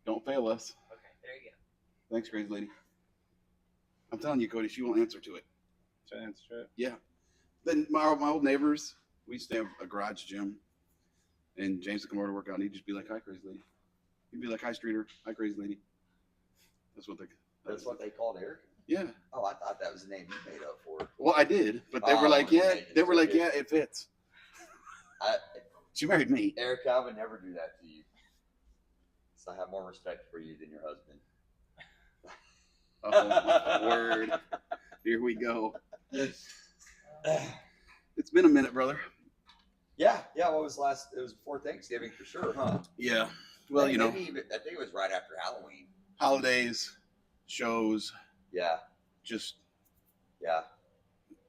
Don't fail us. Okay, there you go. Thanks, crazy lady. I'm telling you, Cody, she won't answer to it. Should I answer it? Yeah. Then my old neighbors, we used to have a garage gym, and James would come over to work out, and he'd just be like, "Hi, crazy lady." He'd be like, "Hi, streeter. Hi, crazy lady." That's what they. That's what they called Eric? Yeah. Oh, I thought that was the name you made up for it. Well, I did, but they were like, "Yeah." They were like, "Yeah, it fits." She married me. Eric, I would never do that to you. So I have more respect for you than your husband. Oh, my word. Here we go. It's been a minute, brother. Yeah. What was last? It was before Thanksgiving for sure, huh? Yeah. Well, you know, I think it was right after Halloween. holidays, shows, Yeah. just Yeah.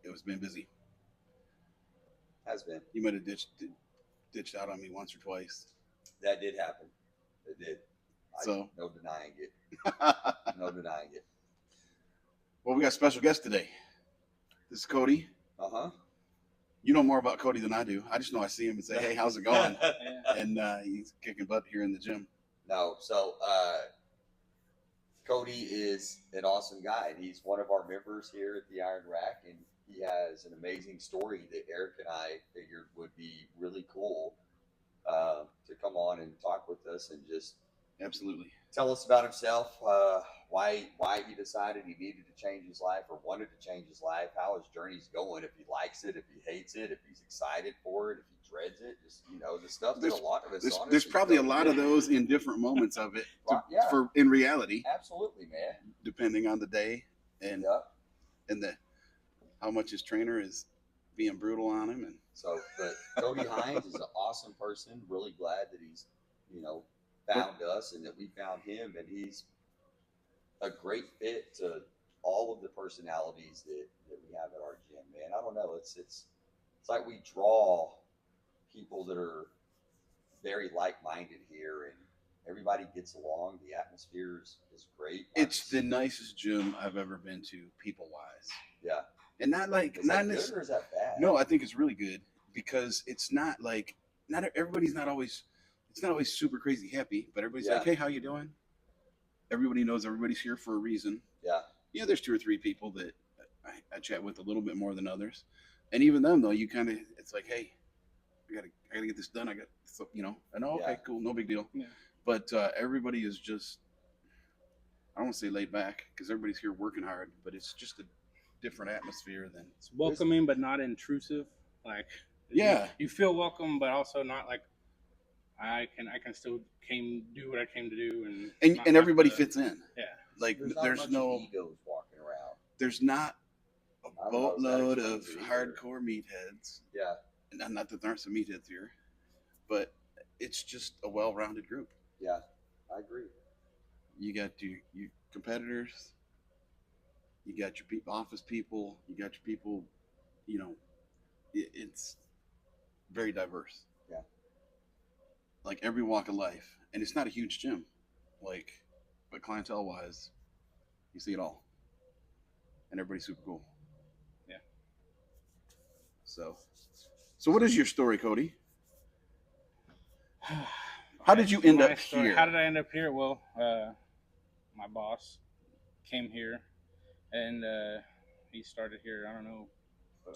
it was been busy. Has been. You might have ditched out on me once or twice. That did happen. It did. So no denying it. No denying it. Well, we got a special guest today. This is Cody. Uh-huh. You know more about Cody than I do. I just know I see him and say, "Hey, how's it going?" And he's kicking butt here in the gym. No, so Cody is an awesome guy. And he's one of our members here at the Iron Rack, and he has an amazing story that Eric and I figured would be really cool to come on and talk with us and just absolutely tell us about himself, why he decided he needed to change his life or wanted to change his life, how his journey's going, if he likes it, if he hates it, if he's excited for it, if he dreads it, just the stuff that a lot of us there's probably a lot of those in different moments of it for in reality. Absolutely, man. Depending on the day and the how much his trainer is being brutal on him. And so, but Cody Hines is an awesome person. Really glad that he's found us and that we found him, and he's a great fit to all of the personalities that we have at our gym, man. I don't know, it's like we draw people that are very like-minded here, and everybody gets along. The atmosphere is great. It's the nicest gym I've ever been to, people-wise. Yeah. And not like is that good or is that bad? No, I think it's really good because it's not like everybody's not always. It's not always super crazy happy, but everybody's like, "Hey, how you doing?" Everybody knows everybody's here for a reason. Yeah. Yeah, there's 2 or 3 people that I chat with a little bit more than others, and even them though, you kind of it's like, "Hey, I gotta get this done. I got and okay, cool, no big deal." Yeah. But everybody is just I don't want to say laid back because everybody's here working hard, but it's just a different atmosphere than it's welcoming but not intrusive. Like you feel welcome, but also not like I can still do what I came to do, and everybody fits in. Yeah, like there's no egos walking around. There's not a boatload of hardcore meatheads. Yeah, and not that there aren't some meatheads here, but it's just a well-rounded group. Yeah, I agree. You got your competitors. You got your office people. You got your people. It's very diverse. Yeah. Like every walk of life, and it's not a huge gym, but clientele-wise, you see it all, and everybody's super cool. Yeah. So what is your story, Cody? How did you end up here? How did I end up here? Well, my boss came here, and he started here. I don't know.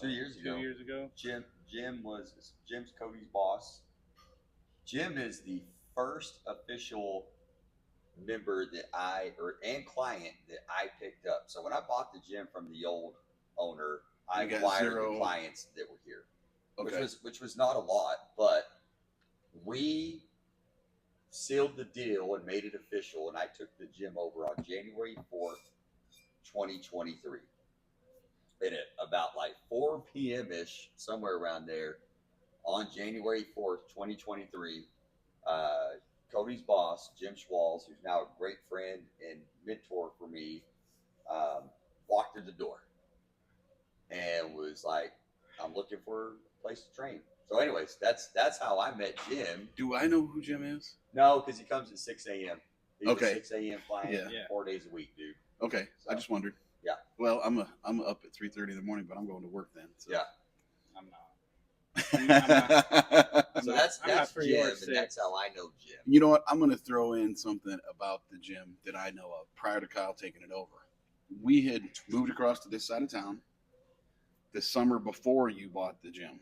2 years ago. 2 years ago. Jim's Cody's boss. Jim is the first official member and client that I picked up. So when I bought the gym from the old owner, I acquired the clients that were here, which was not a lot, but we sealed the deal and made it official, and I took the gym over on January 4th, 2023. And at about like 4 p.m.-ish, somewhere around there, on January 4th, 2023, Cody's boss, Jim Schwalls, who's now a great friend and mentor for me, walked through the door and was like, "I'm looking for a place to train." So anyways, that's how I met Jim. Do I know who Jim is? No, because he comes at 6 a.m. He's okay. a 6 a.m. client 4 days a week, dude. Okay, so. I just wondered. Yeah. Well, I'm up at 3:30 in the morning, but I'm going to work then. So. Yeah. I'm not. I'm not, So I'm not that's for Jim, your and sake. that's how I know Jim. You know what? I'm going to throw in something about the gym that I know of prior to Kyle taking it over. We had moved across to this side of town the summer before you bought the gym.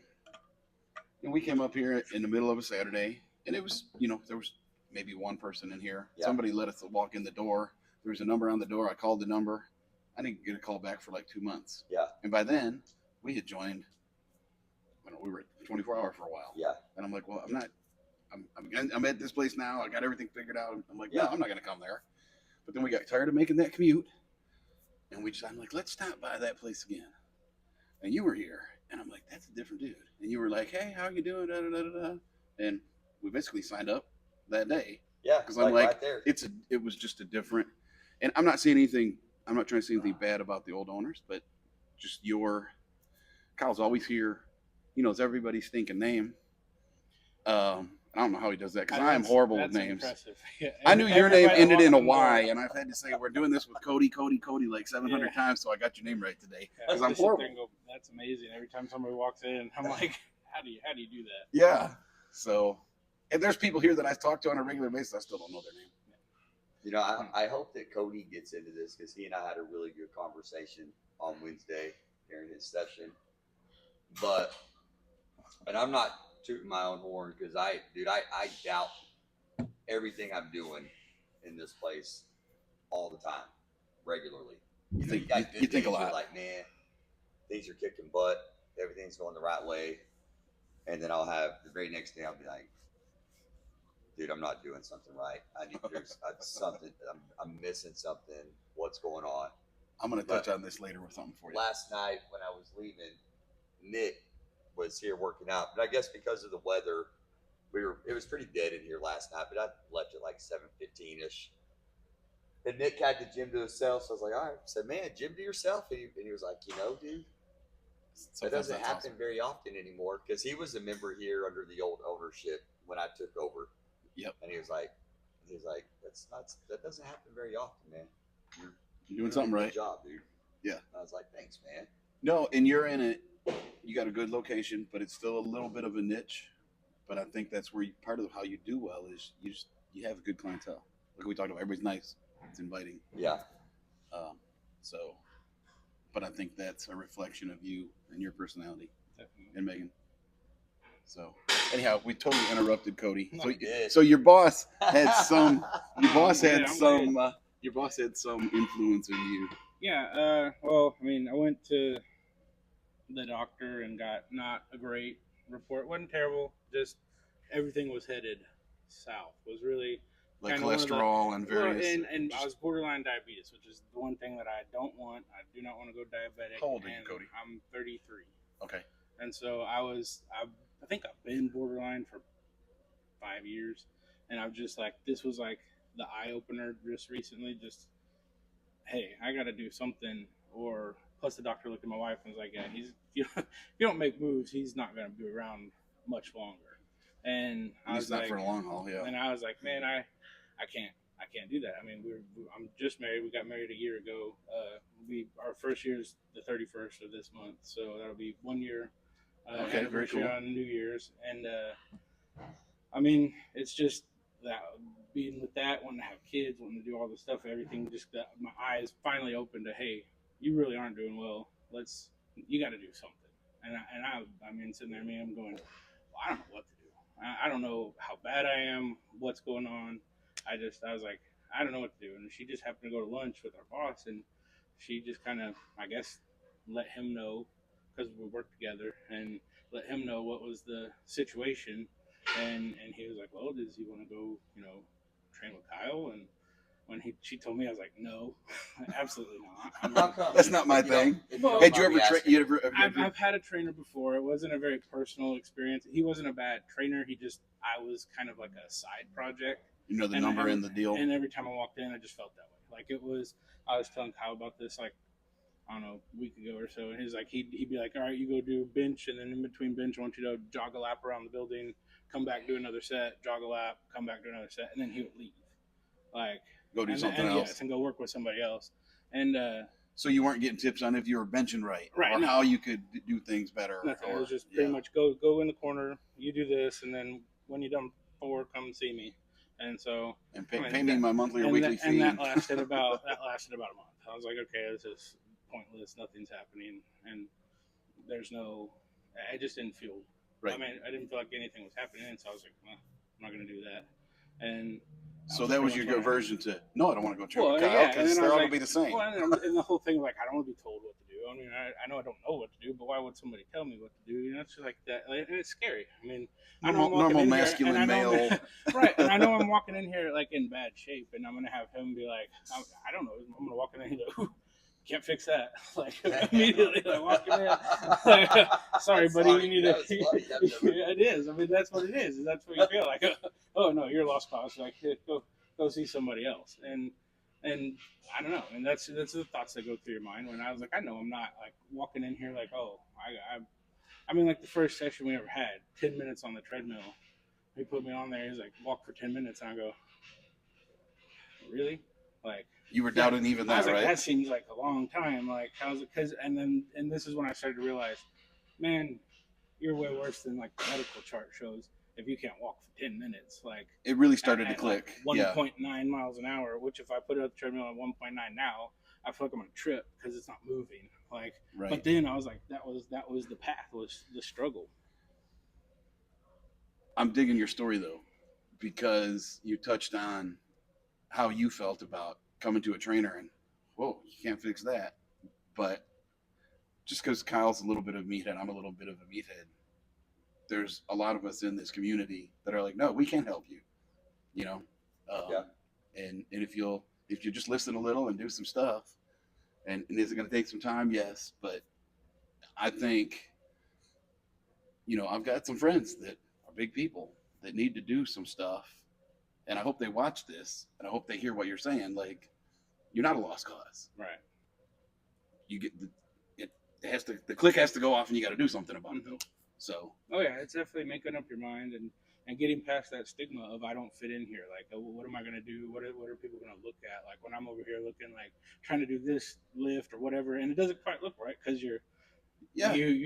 And we came up here in the middle of a Saturday, and it was, there was maybe one person in here. Yeah. Somebody let us walk in the door. There was a number on the door. I called the number. I didn't get a call back for like 2 months. Yeah. And by then, we had joined. We were at 24 Hour for a while. Yeah. And I'm like, well, I'm at this place now. I got everything figured out. I'm like, Yeah. no, I'm not going to come there. But then we got tired of making that commute. And I'm like, let's stop by that place again. And you were here. And I'm like, that's a different dude. And you were like, hey, how you doing? Da, da, da, da. And we basically signed up that day. Yeah. Because I'm like, right there. it was just a different. And I'm not saying anything. I'm not trying to say anything bad about the old owners, but just Kyle's always here. He knows everybody's stinking name. I don't know how he does that because I'm horrible with names. Yeah, I knew your name everybody ended in a walking Y, by. and I've had to say we're doing this with Cody like 700 times, so I got your name right today Yeah, because I I'm just sit horrible. there and go, that's amazing. Every time somebody walks in, I'm like, how do you do that? Yeah. So, and there's people here that I talk to on a regular basis. I still don't know their name. You know, I hope that Cody gets into this because he and I had a really good conversation on Wednesday during his session. And I'm not tooting my own horn because I doubt everything I'm doing in this place all the time, regularly. You think got good you think a days where lot. like, man, things are kicking butt, everything's going the right way, and then I'll have the very next day I'll be like, dude, I'm not doing something right. There's something. I'm missing something. What's going on? I'm going to touch on this later with something for you. Last night when I was leaving, Nick was here working out, but I guess because of the weather, it was pretty dead in here last night. But I left at like 7:15 ish. And Nick had the gym to himself, so I was like, all right. I said, man, gym to yourself, and he was like, dude, that doesn't happen very often anymore because he was a member here under the old ownership when I took over. Yep. And he was like, that doesn't happen very often, man. You're doing something right. Good job, dude. Yeah. I was like, thanks, man. No, and you're in it. You got a good location, but it's still a little bit of a niche. But I think that's where part of how you do well is you have a good clientele. Like we talked about, everybody's nice. It's inviting. Yeah. But I think that's a reflection of you and your personality. Definitely. And Megan. So anyhow, we totally interrupted Cody. No, So your boss had some. Your boss Yeah, had some. Your boss had some influence in you. Yeah. Well, I mean, I went to the doctor and got not a great report. It wasn't terrible. Just everything was headed south. Was really Like kinda cholesterol and various. and I was borderline diabetes, which is the one thing that I don't want. I do not want to go diabetic. How old are you, and Cody? I'm 33. Okay. And so I think I've been borderline for 5 years, and I'm just like, this was like the eye opener just recently. Just, hey, I got to do something. Or plus, the doctor looked at my wife and was like, yeah, if you don't make moves, he's not going to be around much longer. And I was not like, for a long haul, yeah. And I was like, man, I can't do that. I mean, I'm just married. We got married a year ago. Our first year is the 31st of this month, so that'll be 1 year. Okay, very cool. On New Year's, and I mean, it's just that being with that, wanting to have kids, wanting to do all the stuff, everything. Just that my eyes finally opened to, hey, you really aren't doing well. You got to do something. And I mean, sitting there, I'm going, well, I don't know what to do. I don't know how bad I am, what's going on. I was like, I don't know what to do. And she just happened to go to lunch with our boss, and she just kind of, I guess, let him know, because we worked together, and let him know what was the situation. And he was like, well, does he want to go, train with Kyle? And when she told me, I was like, no, absolutely not. That's not my thing. Well, Had you ever trained? I've had a trainer before. It wasn't a very personal experience. He wasn't a bad trainer. I was kind of like a side project. You know the number and the deal. And every time I walked in, I just felt that way. Like I was telling Kyle about this, like, I don't know, a week ago or so. And he's like, he'd be like, all right, you go do bench. And then in between bench, I want you to jog a lap around the building, come back, do another set, jog a lap, come back, do another set. And then he would leave. Like, go do something else. Yes, and go work with somebody else. And So you weren't getting tips on if you were benching right, Right, or no. how you could do things better. Nothing. Or, It was just pretty much go in the corner. You do this, and then when you're done 4, come see me. And so and pay me my monthly or weekly fee. And that lasted about a month. I was like, okay, this is pointless. Nothing's happening, and there's no. I just didn't feel. Right. I mean, I didn't feel like anything was happening, and so I was like, well, I'm not going to do that. And so that was your aversion to, no, I don't want to go train with Kyle yeah, because they're all going to be the same. Well, and the whole thing, like, I don't want to be told what to do. I mean, I know I don't know what to do, but why would somebody tell me what to do? You know, it's just like that. And it's scary. I mean, normal masculine male. Right, and I know I'm walking in here, like, in bad shape, and I'm going to have him be like, I don't know, I'm going to walk in there and he's like, can't fix that. Like, immediately, like, walking in. Like, sorry, buddy, you need to. It is. I mean, that's what it is. That's what you feel like. Oh, no, you're a lost cause. Like, go see somebody else. And I don't know. And that's the thoughts that go through your mind. When I was like, I know I'm not, like, walking in here like, oh, I mean, like, the first session we ever had, 10 minutes on the treadmill. He put me on there. He's like, walk for 10 minutes. And I go, really? Like, you were doubting even that, like, right? That seems like a long time. Like, how's it? And this is when I started to realize, man, you're way worse than, like, the medical chart shows. If you can't walk for 10 minutes, like, it really started to click. Like 1.9 miles an hour, which if I put it on the treadmill at 1.9 now, I feel like I'm gonna trip because it's not moving. Like, right. But then I was like, that was the path, was the struggle. I'm digging your story though, because you touched on how you felt about coming to a trainer and, whoa, you can't fix that. But just because Kyle's a little bit of a meathead, I'm a little bit of a meathead, there's a lot of us in this community that are like, no, we can't help you, you know? And if you just listen a little and do some stuff, and is it going to take some time? Yes. But I think, you know, I've got some friends that are big people that need to do some stuff. And I hope they watch this, and I hope they hear what you're saying. Like, you're not a lost cause. Right. You get the click has to go off, and you got to do something about it though. So. Oh yeah, it's definitely making up your mind and getting past that stigma of I don't fit in here. Like, what am I gonna do? What are people gonna look at? Like, when I'm over here looking, like, trying to do this lift or whatever, and it doesn't quite look right because you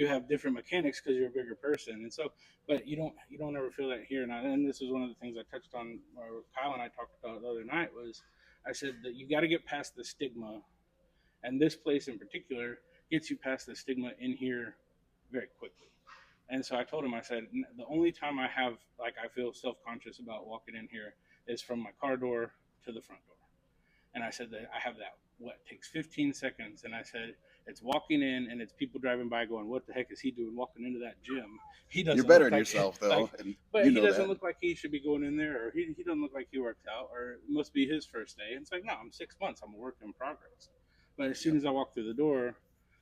have different mechanics because you're a bigger person, and so, but you don't ever feel that here. And this is one of the things I touched on, or Kyle and I talked about the other night, was I said that you got to get past the stigma, and this place in particular gets you past the stigma in here very quickly. And so I told him, I said, the only time I feel self-conscious about walking in here is from my car door to the front door. And I said that I have that, takes 15 seconds. And I said, it's walking in and it's people driving by going, what the heck is he doing walking into that gym? He doesn't. You're better than yourself, though. But he doesn't look like he should be going in there, or he doesn't look like he works out, or it must be his first day. And it's like, no, I'm 6 months. I'm a work in progress. But as soon as I walk through the door,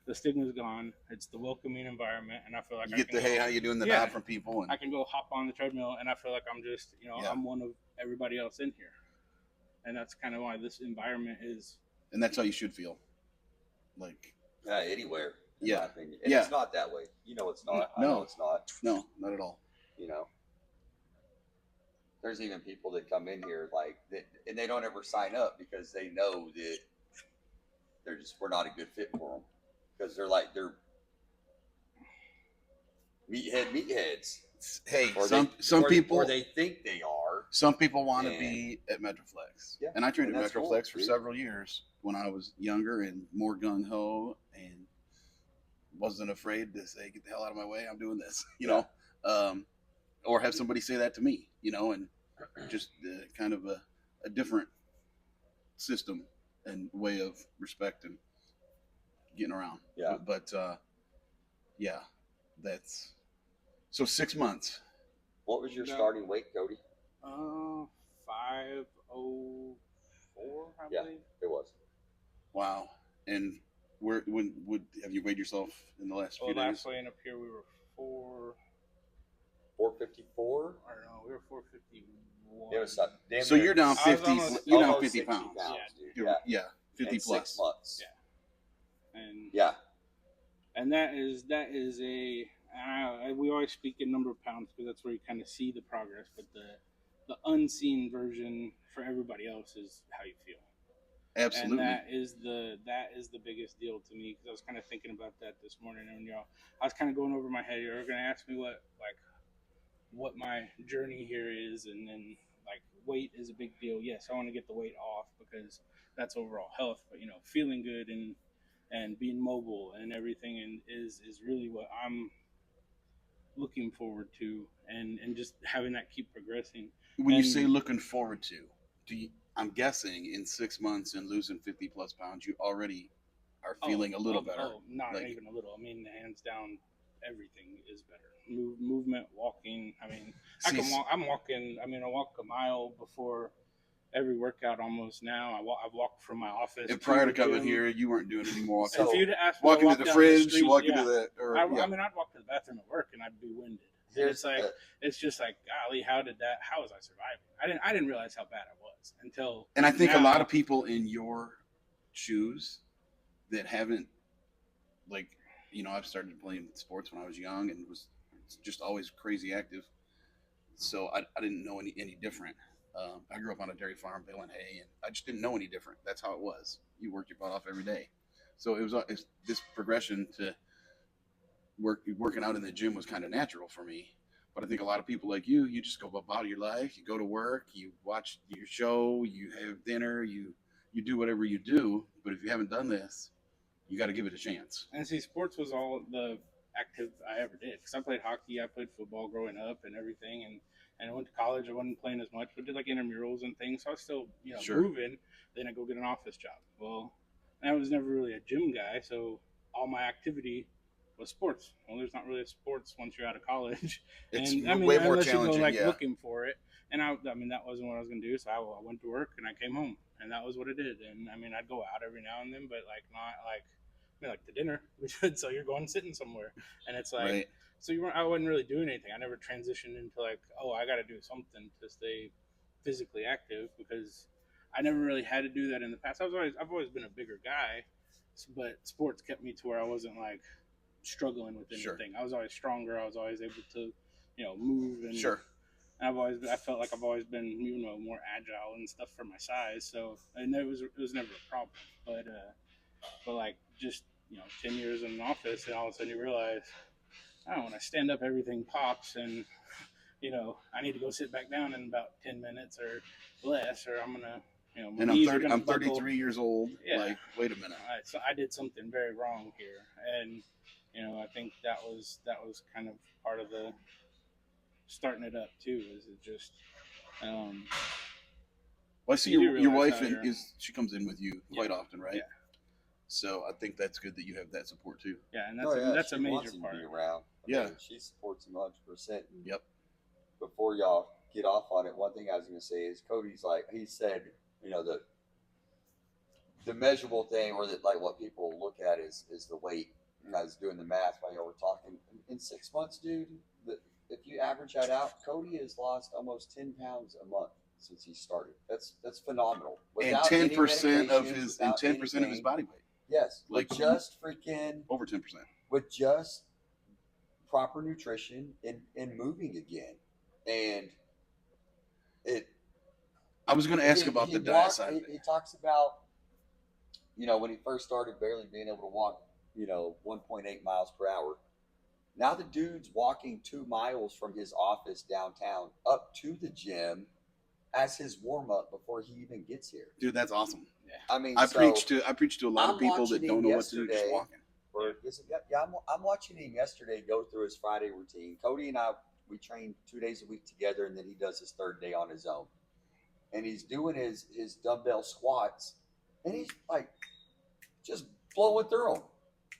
the stigma's gone. It's the welcoming environment, and I feel like you get the hey, how you doing, the nod from people, and I can go hop on the treadmill, and I feel like I'm just, I'm one of everybody else in here, and that's kind of why this environment is. And that's how you should feel, like anywhere. In my opinion. And it's not that way. You know, it's not. I know it's not. No, not at all. You know, there's even people that come in here like that, and they don't ever sign up because they know that we're not a good fit for them. Because they're meatheads. Hey, some people, or they think they are. Some people want to be at Metroflex, and I trained at Metroflex for dude. several years when I was younger and more gung ho, and wasn't afraid to say, "Get the hell out of my way! I'm doing this," you know, or have somebody say that to me, you know, and just kind of a different system and way of respect and getting around. But that's so 6 months. What was your starting weight, Cody? 504, I believe. It was. Wow. And when have you weighed yourself in the last few days? Last weighing up here we were 454. I don't know, we were 451. It was so you're down 50. You're down 50 pounds. Dude. 50 and plus. 6 months. And that is we always speak in number of pounds because that's where you kind of see the progress. But the unseen version for everybody else is how you feel. Absolutely. And that is the biggest deal to me, because I was kind of thinking about that this morning, and I was kind of going over my head. You're going to ask me what my journey here is, and then like weight is a big deal. Yes, I want to get the weight off because that's overall health, but feeling good and being mobile and everything, and is really what I'm looking forward to, and just having that keep progressing. When you say And looking forward to, do you, I'm guessing in 6 months and losing 50 plus pounds, you already are feeling a little better. not Like, even a little. I mean, hands down, everything is better. Movement, walking. I mean, I see, can walk. I'm walking. I mean, I walk a mile before every workout almost now. I've walked from my office and to prior the to coming gym. here, you weren't doing any more walking. If So, you'd asked me to Walking to walk the down fridge, the street, walking yeah, to the, or yeah. I mean, I'd walk to the bathroom at work and I'd be winded. And here's it's like, it's just like, golly, how was I surviving? I didn't realize how bad I was until And I think a now. lot of people in your shoes that haven't, like, I've started playing sports when I was young and was just always crazy active. So I didn't know any different. I grew up on a dairy farm baling hay, and I just didn't know any different. That's how it was. You worked your butt off every day. So it's this progression to working out in the gym was kind of natural for me. But I think a lot of people like you just go about your life. You go to work, you watch your show, you have dinner, you do whatever you do. But if you haven't done this, you got to give it a chance. And see, sports was all the active I ever did, because I played hockey, I played football growing up and everything, and I went to college. I wasn't playing as much, but did like intramurals and things. So I was still Sure. moving. Then I go get an office job. Well, I was never really a gym guy, so all my activity was sports. Well, there's not really sports once you're out of college, It's and I mean, way more unless you go challenging. like Yeah. looking for it. And I mean, that wasn't what I was gonna do. So I went to work and I came home, and that was what I did. And I mean, I'd go out every now and then, but like not like, I mean, like to dinner. So you're going sitting somewhere, and it's like, Right. so I wasn't really doing anything. I never transitioned into like, oh, I got to do something to stay physically active, because I never really had to do that in the past. I've always been a bigger guy, but sports kept me to where I wasn't like struggling with Sure. anything. I was always stronger. I was always able to, move, and Sure. I felt like I've always been more agile and stuff for my size. So and it was never a problem. But like just 10 years in an office, and all of a sudden you realize, oh, when I stand up, everything pops, and I need to go sit back down in about 10 minutes or less, or I'm gonna my And knees are gonna I'm buckle. 33 years old. Yeah. Like, wait a minute. So I did something very wrong here, and I think that was kind of part of the starting it up too. Is it just Well, I see you do your realize wife how you're- she comes in with you quite often, right? Yeah. So I think that's good that you have that support too. Yeah, and oh, yeah, that's she a major wants him part. to be around. Yeah. She supports him 100%. Yep. Before y'all get off on it, one thing I was going to say is Cody's like, he said, the measurable thing, or that like what people look at is the weight. And I was doing the math while y'all were talking. In 6 months, dude, if you average that out, Cody has lost almost 10 pounds a month since he started. That's phenomenal. And Without any 10% of medications, his without 10% of his anything. body weight. Yes, Like, with just freaking over 10%. with just proper nutrition and moving again, and I was going to ask about the diet side of it. He talks about when he first started barely being able to walk 1.8 miles per hour. Now the dude's walking 2 miles from his office downtown up to the gym as his warm up before he even gets here. Dude, that's awesome. Yeah. I mean, I preach to a lot of people that don't know what to do, just walking. I'm watching him yesterday go through his Friday routine. Cody and I, we train 2 days a week together, and then he does his third day on his own. And he's doing his dumbbell squats, and he's like just blowing through them,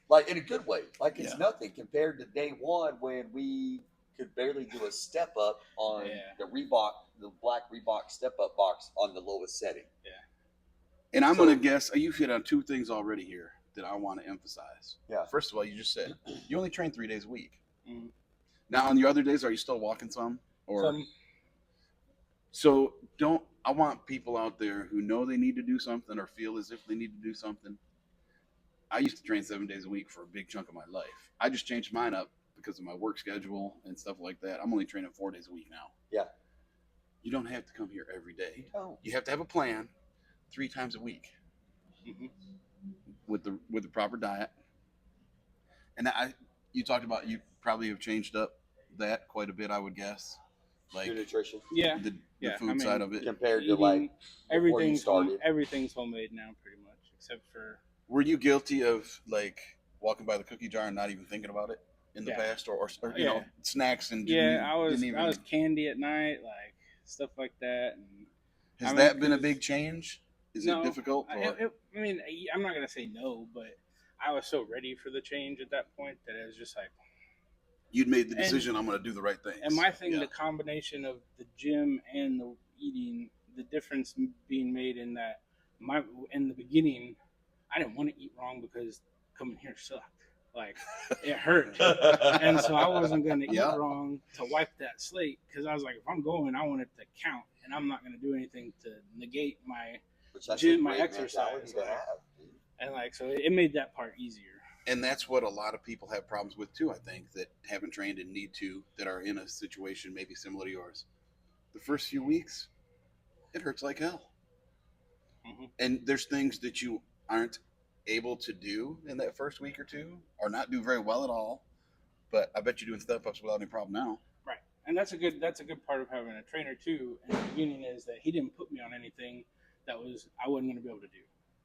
like in a good way. Like it's nothing compared to day one when we could barely do a step up on the black Reebok step up box on the lowest setting. Yeah. And I'm going to guess, you hit on two things already here that I want to emphasize. Yeah. First of all, you just said you only train 3 days a week. Mm-hmm. Now, on the other days, are you still walking some? Some. So I want people out there who know they need to do something or feel as if they need to do something. I used to train 7 days a week for a big chunk of my life. I just changed mine up because of my work schedule and stuff like that. I'm only training 4 days a week now. Yeah. You don't have to come here every day. You don't. You have to have a plan 3 times a week. Mm-hmm. with the proper diet. And you talked about you probably have changed up that quite a bit, I would guess, like Your nutrition Yeah, the I food mean, side of it. compared to like eating before you started. everything's homemade now, pretty much, except for Were you guilty of like walking by the cookie jar and not even thinking about it in the Yeah. past, or you Yeah. know, snacks and yeah. didn't I even? was candy at night, like stuff like that. And Has I mean, that been a 'cause- big change? Is it no, difficult or? I mean, I'm not gonna say no, but I was so ready for the change at that point that it was just like, You'd made the and decision. I'm going to do the right things. and my thing, Yeah. the combination of the gym and the eating, the difference being made in that my in the beginning, I didn't want to eat wrong because coming here sucked. Like it hurt. And so I wasn't going to Yeah. eat wrong to wipe that slate because I was like, if I'm going, I want it to count, and I'm not going to do anything to negate my Which that's gym, a my great exercise, mentality to like- have, dude. and like so it made that part easier. And that's what a lot of people have problems with too. I think that haven't trained and need to, that are in a situation maybe similar to yours. The first few weeks, it hurts like hell, Mhm. and there's things that you aren't able to do in that first week or two, or not do very well at all. But I bet you're doing step ups without any problem now. Right, and that's a good part of having a trainer too. In the beginning, is that he didn't put me on anything that I wasn't going to be able to do.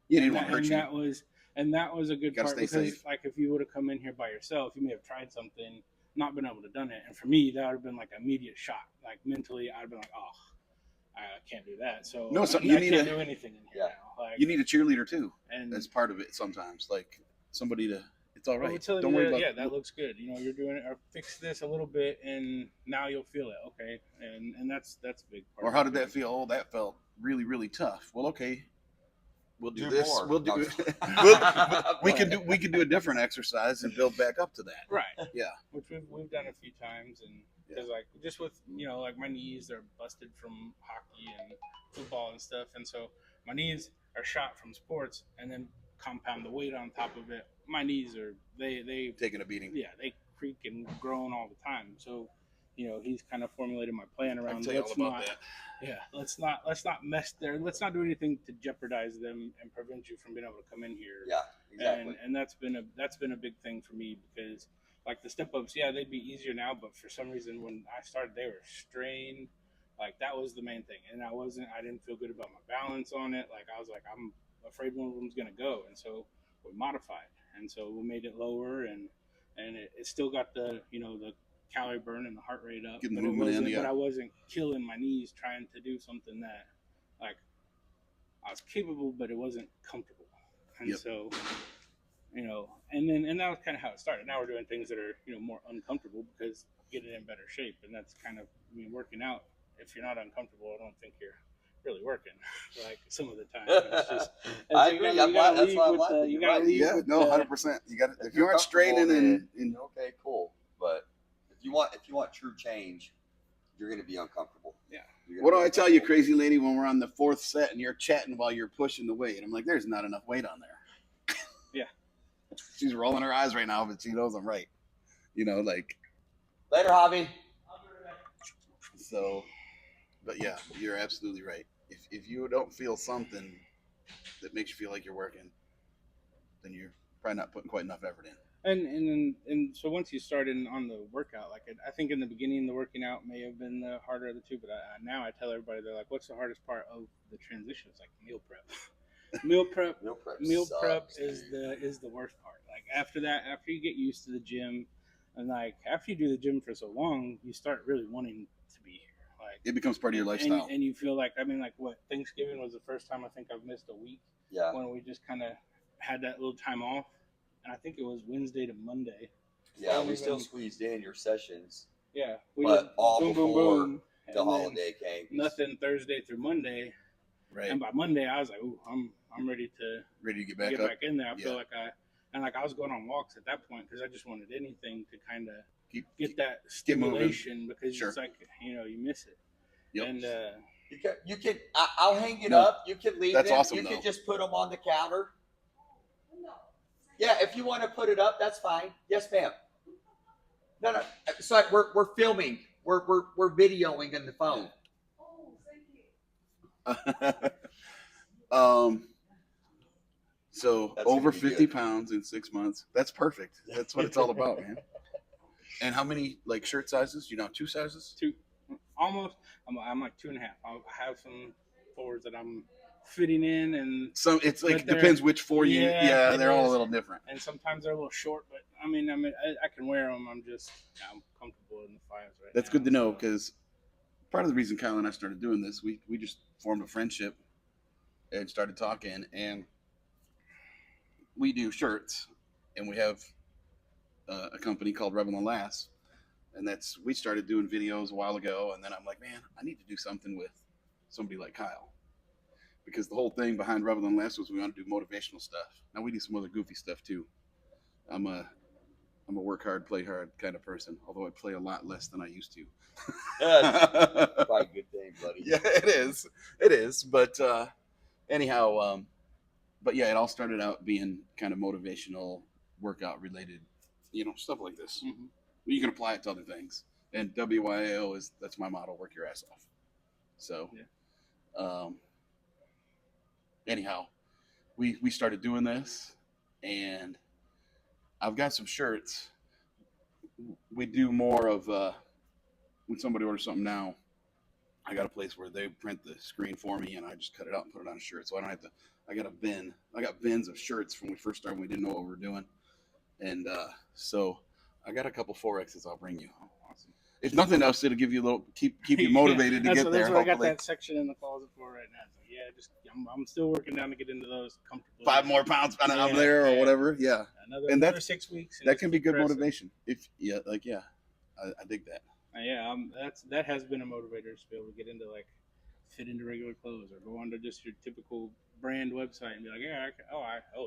You didn't and want to hurt and you. that was a good Gotta part stay because safe. like if you would have come in here by yourself, you may have tried something, not been able to done it, and for me that would have been like an immediate shock. Like mentally, I'd have been like, oh, I can't do that. So No, so I you need can't a- do anything in here now. Like, You need a cheerleader too. and As part of it sometimes, like somebody to. It's all well, right. telling Don't you worry that, about. yeah, that looks good. You know, you're doing it, or fix this a little bit, and now you'll feel it. Okay, and that's a big part. Or how did that feel? Oh, that felt really, really tough. Well, okay, we'll do this. more. We'll do. No. we can do a different exercise and build back up to that. Right. Yeah. Which we've done a few times, and because like just with like my knees are busted from hockey and football and stuff, and so my knees are shot from sports, and then compound the weight on top of it. My knees are they Taking a beating. yeah, they creak and groan all the time. So he's kind of formulated my plan I can around tell you all about that. yeah, let's not mess there. Let's not do anything to jeopardize them and prevent you from being able to come in here. Yeah, exactly. And that's been a big thing for me because like the step ups, yeah, they'd be easier now, but for some reason when I started, they were strained. Like that was the main thing, and I didn't feel good about my balance on it. Like I was like, I'm afraid one of them's gonna go, and so we modified, and so we made it lower, and it still got the the calorie burn and the heart rate up, Getting the but movement in, yeah. but I wasn't killing my knees trying to do something that like I was capable, but it wasn't comfortable, and Yep. so and that was kind of how it started. Now we're doing things that are more uncomfortable because getting in better shape, and that's kind of working out. If you're not uncomfortable, I don't think you're really working. Like some of the time, it's just I agree. That's why I'm laughing. You You're gotta right. leave Yeah. with No. the- 100%. You got. If you you're aren't straining comfortable, and okay, cool. But if you want true change, you're going to be uncomfortable. Yeah. You're gonna what do be I tell you, uncomfortable. crazy lady, when we're on the fourth set and you're chatting while you're pushing the weight? I'm like, there's not enough weight on there. Yeah. She's rolling her eyes right now, but she knows I'm right. Like Later, Javi. so. But yeah, you're absolutely right. If you don't feel something that makes you feel like you're working, then you're probably not putting quite enough effort in. And so once you start on the workout, like I think in the beginning the working out may have been the harder of the two, but now I tell everybody, they're like, "What's the hardest part of the transition?" It's like meal prep. Meal prep Meal prep sucks, is dude. the worst part. Like after after you get used to the gym, and like after you do the gym for so long, you start really wanting to be here. Like It becomes part of your lifestyle. and you feel like like what Thanksgiving was the first time I think I've missed a week. Yeah. When we just kind of had that little time off, and I think it was Wednesday to Monday. Yeah, Don't we still even- squeezed in your sessions. Yeah, we But did all boom, boom, before boom, The and then holiday came. nothing Thursday through Monday, Right. and by Monday I was like, "Ooh, I'm ready to Ready to get back get up. back in there." I feel Yeah. like I was going on walks at that point because I just wanted anything to kind of Keep, get that Get moving. stimulation because Sure. it's like you miss it. Yep. And You can. I'll hang it No, up. You can leave that's them. awesome, You though. can just put them on the counter. Yeah, if you want to put it up, that's fine. Yes, ma'am. No. So we're filming. We're videoing in the phone. So That's over gonna be 50 good. pounds in 6 months. That's perfect. That's what it's all about, man. And how many like shirt sizes? You know, 2 sizes? Two, almost. I'm like 2.5. I have some fours that I'm fitting in, and So it's like but it they're depends which 4 you. yeah, Yeah, it they're all a is. little different. And sometimes they're a little short, but I can wear them. I'm comfortable in the fives right That's now. good to know So because part of the reason Kyle and I started doing this, we just formed a friendship and started talking, and we do shirts, and we have a company called Rebel and Lass, and that's we started doing videos a while ago, and then I'm like, man, I need to do something with somebody like Kyle because the whole thing behind Rebel and Lass was we want to do motivational stuff. Now we do some other goofy stuff too. I'm a I'm a work hard, play hard kind of person, although I play a lot less than I used to. That's probably a good thing, buddy. Yeah, it is. It is. But anyhow, but yeah, it all started out being kind of motivational, workout related, stuff like this. mm-hmm. You can apply it to other things. And WYAO that's my motto: work your ass off. So, um, anyhow, we started doing this, and I've got some shirts. We do more of when somebody orders something now. I got a place where they print the screen for me, and I just cut it out and put it on a shirt. So I don't have to. I got a bin. I got bins of shirts from when we first started. When we didn't know what we were doing, and so I got a couple 4Xs. I'll bring you. Awesome. If nothing else, it'll give you a little keep you motivated to get there. That's what I got Hopefully, that section in the closet for right now. So I'm still working down to get into those comfortably. 5 more pounds I'm there or whatever. Yeah, another 6 weeks. That can be good motivation. I dig that. That has been a motivator to be able to get into fit into regular clothes or go onto just your typical brand website and be like, yeah,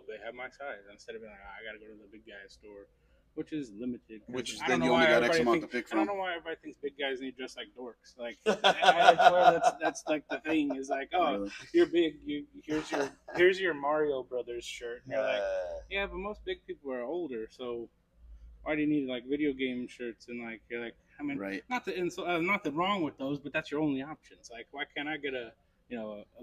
they have my size, instead of being like, I got to go to the big guy store, which is limited. Which is then you only got X amount to pick from. I don't know why everybody thinks big guys need to dress like dorks. Like I swear that's like the thing is like, oh, really? You're big. Here's your Mario Brothers shirt. And you're like, yeah, but most big people are older, so why do you need like video game shirts and like you're like, I mean, right. Nothing wrong with those, but that's your only options. Like, why can't I get a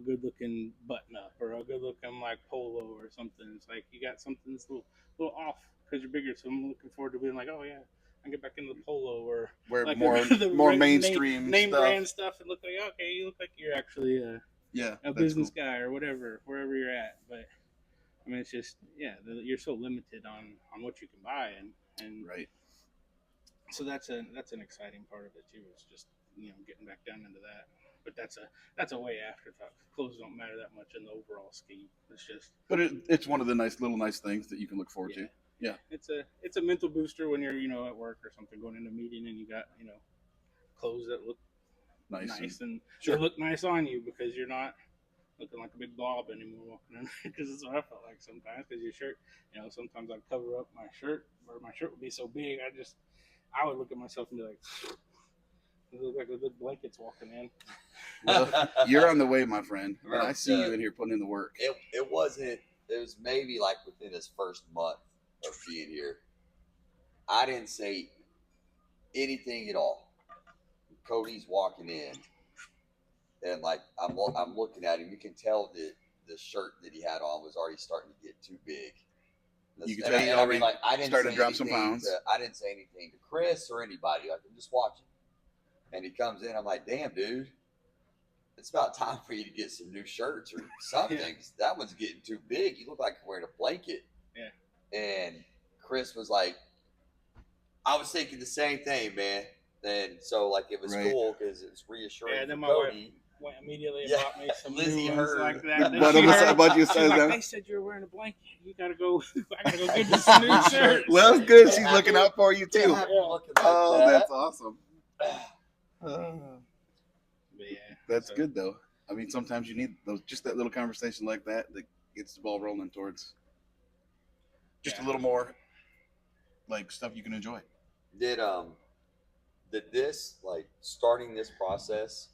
good looking button up or a good looking like polo or something? It's like you got something that's a little off because you're bigger. So I'm looking forward to being like, oh yeah, I can get back into the polo or where like more mainstream name stuff. brand stuff and look like, okay, you look like you're actually a business guy or whatever wherever you're at. But I mean, it's just you're so limited on what you can buy and right. So that's an exciting part of it too. It's just getting back down into that. But that's a way afterthought. Clothes don't matter that much in the overall scheme. It's just. But it's one of the nice things that you can look forward to. Yeah. It's a mental booster when you're at work or something going into a meeting and you got clothes that look nice and sure. They look nice on you because you're not looking like a big blob anymore walking in. Because that's what I felt like sometimes. Because your shirt, sometimes I'd cover up my shirt or my shirt would be so big I would look at myself and be like, "You look like a good blankets walking in." Well, you're on the way, my friend. And I see you in here putting in the work. It wasn't. It was maybe like within his first month of being here. I didn't say anything at all. Cody's walking in, and like I'm looking at him. You can tell that the shirt that he had on was already starting to get too big. You can tell he already started to drop some pounds. I didn't say anything to Chris or anybody. Like, I'm just watching. And he comes in. I'm like, damn, dude. It's about time for you to get some new shirts or something. Yeah. That one's getting too big. You look like you're wearing a blanket. Yeah. And Chris was like, I was thinking the same thing, man. And so, like, it was cool because it was reassuring for Cody. Went immediately and bought me some Lizzie new ones like that. They said you were wearing a blanket. You gotta go. I gotta go get you some new shirts. Well, it's good. She's looking out for you too. That's awesome. That's good though. I mean, sometimes you need just that little conversation like that gets the ball rolling towards just a little more like stuff you can enjoy. Did this like starting this process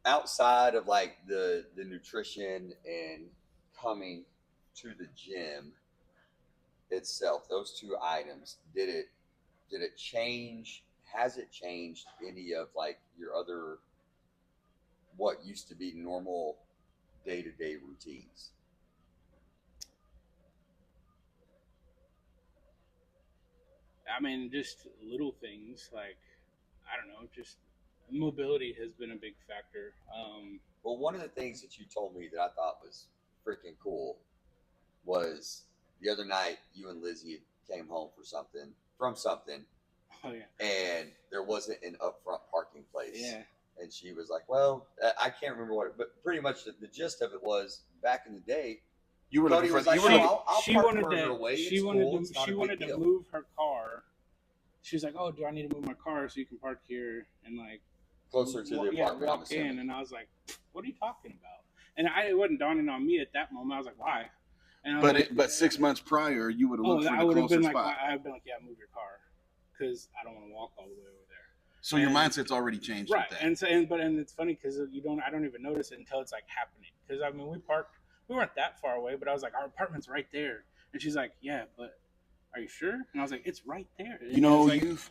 outside of like the nutrition and coming to the gym itself, those two items, did it change? Has it changed any of like your other what used to be normal day-to-day routines? I mean, just little things like, I don't know, just mobility has been a big factor. Well, one of the things that you told me that I thought was freaking cool was the other night you and Lizzie came home from something, Oh yeah, and there wasn't an upfront parking place. yeah. And she was like, "Well, I can't remember what, but pretty much the gist of it was back in the day, You were Cody looking was for like, you were She, looking, I'll she park wanted further to. away. She It's wanted cool. to. It's not She a wanted big to deal." move her car. She was like, "Oh, do I need to move my car so you can park here and like Closer to the apartment, I'm walk assuming. in?" And I was like, "What are you talking about?" And it wasn't dawning on me at that moment. I was like, "Why?" And I was like, but 6 months prior, you would have looked for I the would have closer been like, spot. I've been like, yeah, move your car because I don't want to walk all the way over there. So your And- mindset's already changed Right, with that. and so and it's funny because I don't even notice it until it's like happening. Because I mean, we weren't that far away, but I was like, our apartment's right there, and she's like, yeah, but are you sure? And I was like, it's right there. And You know, it's like, you've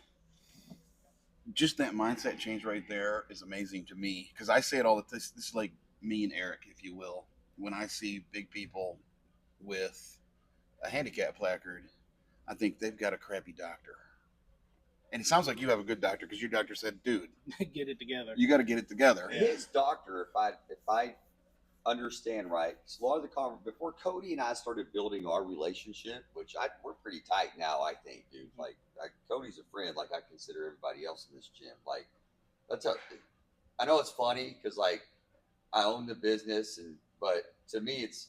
just that mindset change right there is amazing to me because I say it all the time. This is like me and Eric, if you will. When I see big people with a handicap placard, I think they've got a crappy doctor. And it sounds like you have a good doctor because your doctor said, "Dude, get it together. you got to get it together." Yeah. His doctor, if I understand right, so a lot of the before Cody and I started building our relationship, which we're pretty tight now, I think, dude. Like Cody's a friend, like I consider everybody else in this gym. Like I know it's funny because like I own the business, but to me it's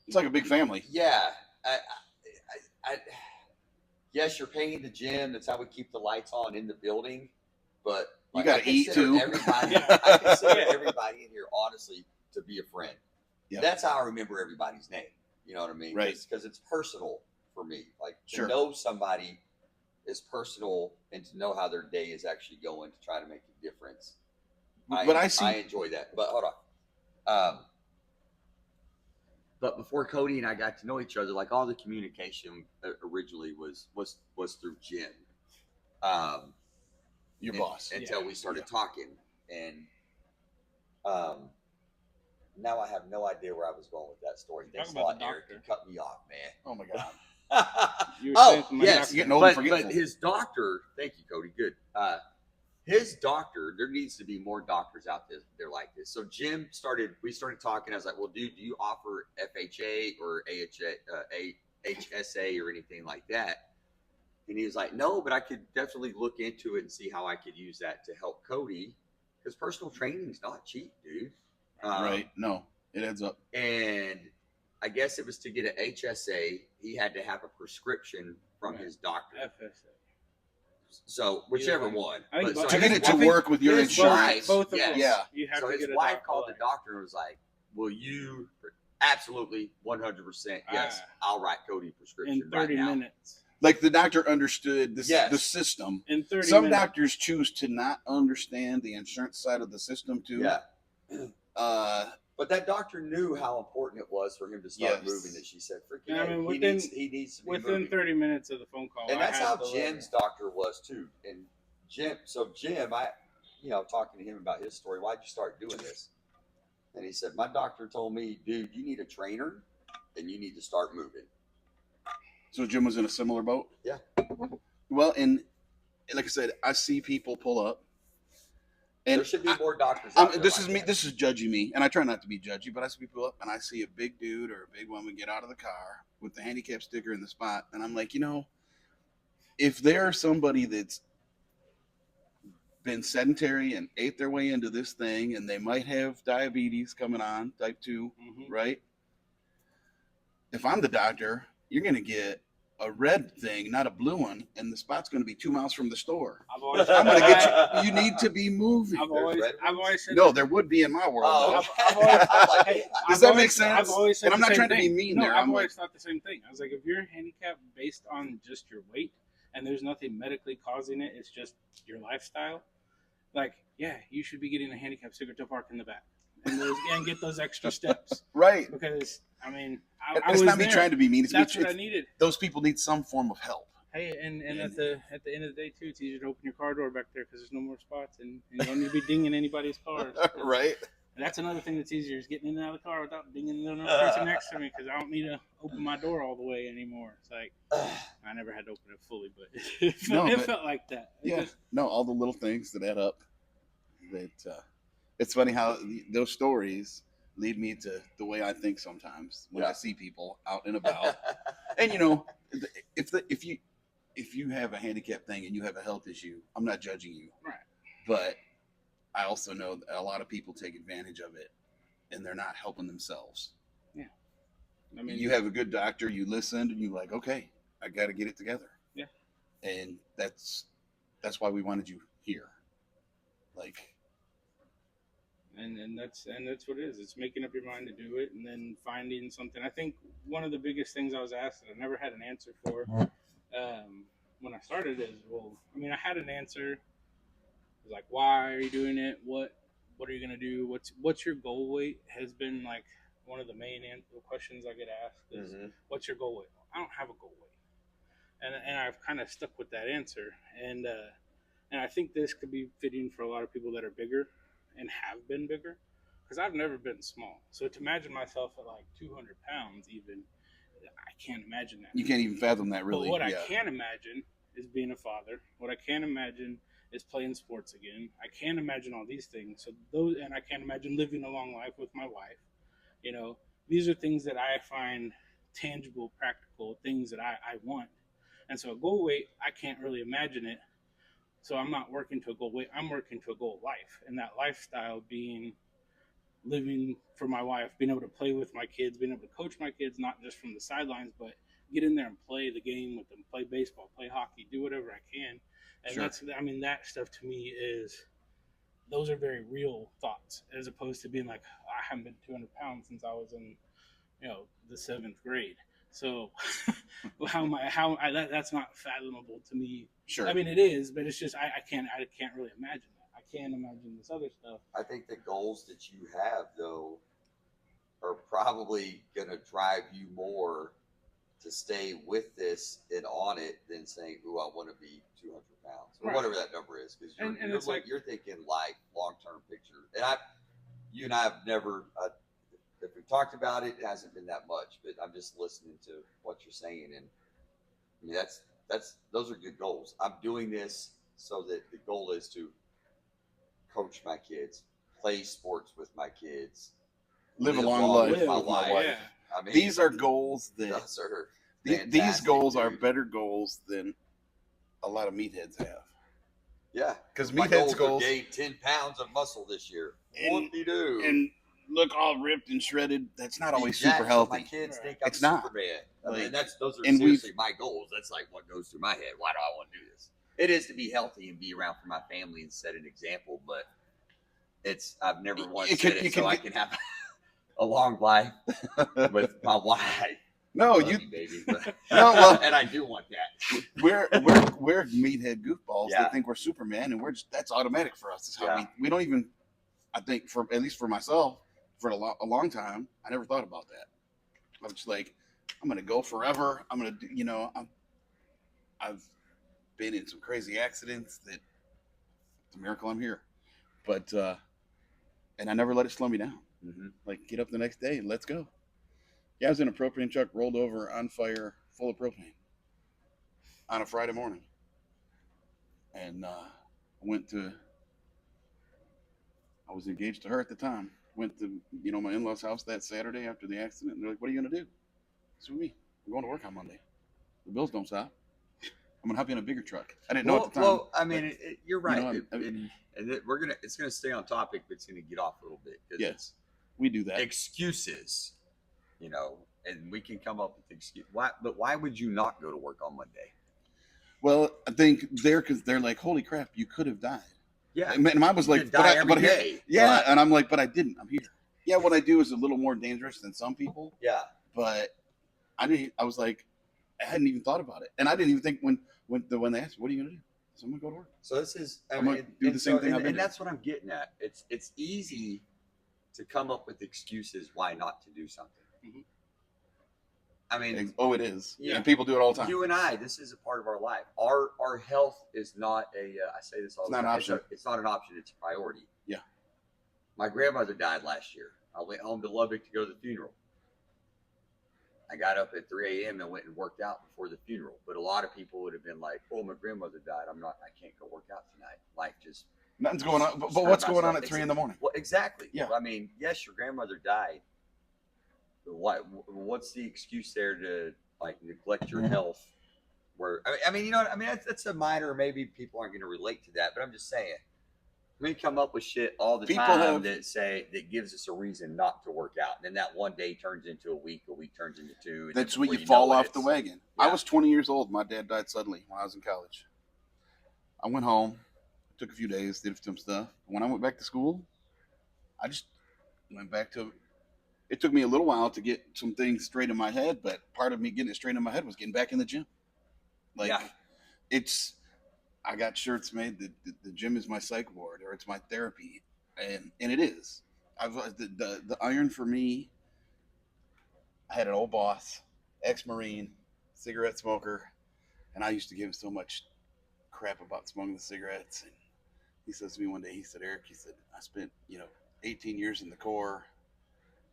It's like a big family. yeah. I yes, you're paying the gym. That's how we keep the lights on in the building. But You gotta I consider eat, too. Everybody, Yeah. I consider everybody in here honestly to be a friend. Yep. That's how I remember everybody's name. You know what I mean? Right. Because it's personal for me. Like to Sure. know somebody is personal, and to know how their day is actually going to try to make a difference. But I enjoy that. But hold on. But before Cody and I got to know each other, like all the communication originally was through Jim. your boss. Until we started talking, and now I have no idea where I was going with that story. Thanks a Talk about lot, the Eric. You doctor. cut me off, man. Oh my god. You were Oh saying my yes, doctor. You're getting old and but forgetful. his doctor. Thank you, Cody. Good. His doctor. There needs to be more doctors out there like this. So we started talking. I was like, well, dude, do you offer FHA or HSA or anything like that? And he was like, no, but I could definitely look into it and see how I could use that to help Cody, because personal training is not cheap, dude. Right. No, it adds up. And I guess it was to get an HSA, he had to have a prescription from Right. his doctor. FSA. So whichever Either way. one. I think But both- To so get his it to wife- work with your his insurance. wife- Both of yes. them. Yeah. You have So to his get a wife doctor called the license. doctor and was like, will you absolutely 100% yes, I'll write Cody a prescription in 30 right now. minutes. Like the doctor understood the Yes. system. In 30 Some minutes. doctors choose to not understand the insurance side of the system too. Yeah. But that doctor knew how important it was for him to start Yes. moving. That she said, "Freaking, And I hey, mean, he needs to be Within moving." 30 minutes of the phone call, And I that's had how the Jim's doctor was too. And Jim, I, talking to him about his story. Why'd you start doing this? And he said, my doctor told me, dude, you need a trainer, and you need to start moving. so Jim was in a similar boat. Yeah. Well, and like I said, I see people pull up, and There should be more doctors. Out there this like is me. that. This is judging me, and I try not to be judgy, but I see people up, and I see a big dude or a big woman get out of the car with the handicap sticker in the spot, and I'm like, if there's somebody that's been sedentary and ate their way into this thing, and they might have diabetes coming on, type 2, Mhm. right? If I'm the doctor, you're going to get a red thing, not a blue one, and the spot's going to be 2 miles from the store. I've always, I'm going to get you. You need to be moving. I've There's always said No, there would be in my world. Oh, though. okay. I've always- I'm like, Hey, Does I've that always- make sense? I've always said And I'm the not same trying to be thing. mean No, there. I've I'm always thought the same thing. I was like, if you're handicapped based on just your weight and there's nothing medically causing it, it's just your lifestyle. Like, yeah, you should be getting a handicap sticker to park in the back and get those extra steps. right. Because I mean, I And was it's not me there. trying to be mean. It's That's me, what I needed. those people need some form of help. Hey, and at the end of the day too, it's easier to open your car door back there because there's no more spots, and you don't need to be dinging anybody's cars. right. And that's another thing that's easier is getting in and out of the car without dinging the person next to me because I don't need to open my door all the way anymore. It's like I never had to open it fully, but it felt like that. All the little things that add up. That it's funny how those stories lead me to the way I think sometimes when I see people out and about. And if you have a handicap thing and you have a health issue, I'm not judging you, right? But I also know that a lot of people take advantage of it, and they're not helping themselves. Yeah, I mean, you have a good doctor, you listened, and you're like, okay, I got to get it together. Yeah, and that's why we wanted you here. Like, and that's what it is. It's making up your mind to do it, and then finding something. I think one of the biggest things I was asked that I never had an answer for when I started is, well, I mean, I had an answer. It was like, why are you doing it? What are you gonna do? What's your goal weight? Has been like one of the main questions I get asked is, what's your goal weight? I don't have a goal weight, and I've kind of stuck with that answer, and I think this could be fitting for a lot of people that are bigger and have been bigger, because I've never been small. So to imagine myself at like 200 pounds, even, I can't imagine that. You can't even fathom that, really. But what I can imagine is being a father. What I can imagine is playing sports again. I can't imagine all these things. And I can't imagine living a long life with my wife. These are things that I find tangible, practical things that I want. And so a goal weight, I can't really imagine it. So I'm not working to a goal weight. I'm working to a goal of life. And that lifestyle being living for my wife, being able to play with my kids, being able to coach my kids, not just from the sidelines, but get in there and play the game with them, play baseball, play hockey, do whatever I can. And that stuff to me those are very real thoughts, as opposed to being like, I haven't been 200 pounds since I was in, the 7th grade. So that's not fathomable to me. Sure. I mean, it is, but it's just, I can't really imagine that. I can't imagine this other stuff. I think the goals that you have, though, are probably going to drive you more to stay with this and on it than saying, "Ooh, I want to be 200 pounds," or whatever that number is, because you're thinking life, long-term picture. And you and I have never, if we've talked about it, it hasn't been that much. But I'm just listening to what you're saying, and I mean those are good goals. I'm doing this so that the goal is to coach my kids, play sports with my kids, live a long life with my wife. Yeah. I mean, these are goals that these goals are better goals than a lot of meatheads have. Yeah, because meatheads goals gain 10 pounds of muscle this year. Whoop-de-doo. And look all ripped and shredded. That's not always super healthy. My kids think I'm it's not. Superman. I mean, those are and seriously my goals. That's like what goes through my head. Why do I want to do this? It is to be healthy and be around for my family and set an example, but I've never once said it so I can have a long life with my wife. No, baby. But, no, well, and I do want that. We're meathead goofballs that think we're Superman, and that's automatic for us. It's how we don't even. I think at least for myself, for a long time, I never thought about that. I was just like, I'm gonna go forever. I'm gonna do. I've been in some crazy accidents that it's a miracle I'm here, but and I never let it slow me down. Mm-hmm. Like, get up the next day and let's go. Yeah, I was in a propane truck, rolled over, on fire, full of propane, on a Friday morning, and I was engaged to her at the time. Went to my in-laws' house that Saturday after the accident, and they're like, "What are you gonna do?" I said, "With me, I'm going to work on Monday. The bills don't stop. I'm gonna hop in a bigger truck." I didn't know at the time. Well, I mean, you're right. It's gonna stay on topic, but it's gonna get off a little bit. Yes, we do that. Excuses, and we can come up with excuses. Why would you not go to work on Monday? Well, I think because they're like, "Holy crap, you could have died." Yeah, and I was like, and I'm like, but I didn't. I'm here. Yeah, what I do is a little more dangerous than some people. Yeah, but I was like, I hadn't even thought about it, and I didn't even think when they asked, "What are you gonna do?" So I'm gonna go to work. So this is, I'm gonna do the same thing. And that's what I'm getting at. It's easy to come up with excuses why not to do something. Mm-hmm. I mean, it is. Yeah, and people do it all the time. You and I, this is a part of our life. Our health is not I say this all the time. It's not an option. It's not an option. It's a priority. Yeah. My grandmother died last year. I went home to Lubbock to go to the funeral. I got up at 3 a.m. and went and worked out before the funeral. But a lot of people would have been like, "Oh, my grandmother died. I can't go work out tonight. Life just Nothing's going on. But what's going on at 3 in the morning? Well, exactly. Yeah. I mean, yes, your grandmother died. But what's the excuse there to like neglect your health? Where I mean, you know, that's a minor. Maybe people aren't going to relate to that, but I'm just saying. We come up with shit all the time that gives us a reason not to work out. And then that one day turns into a week turns into two. That's when you fall off the wagon. Yeah. I was 20 years old. My dad died suddenly when I was in college. I went home, took a few days, did some stuff. When I went back to school, I just went back to, it took me a little while to get some things straight in my head, but part of me getting it straight in my head was getting back in the gym. Like, I got shirts made that the gym is my psych ward or it's my therapy, and it is. The iron for me. I had an old boss, ex-Marine, cigarette smoker, and I used to give him so much crap about smoking the cigarettes. And he says to me one day, he said, "Eric," he said, "I spent 18 years in the Corps,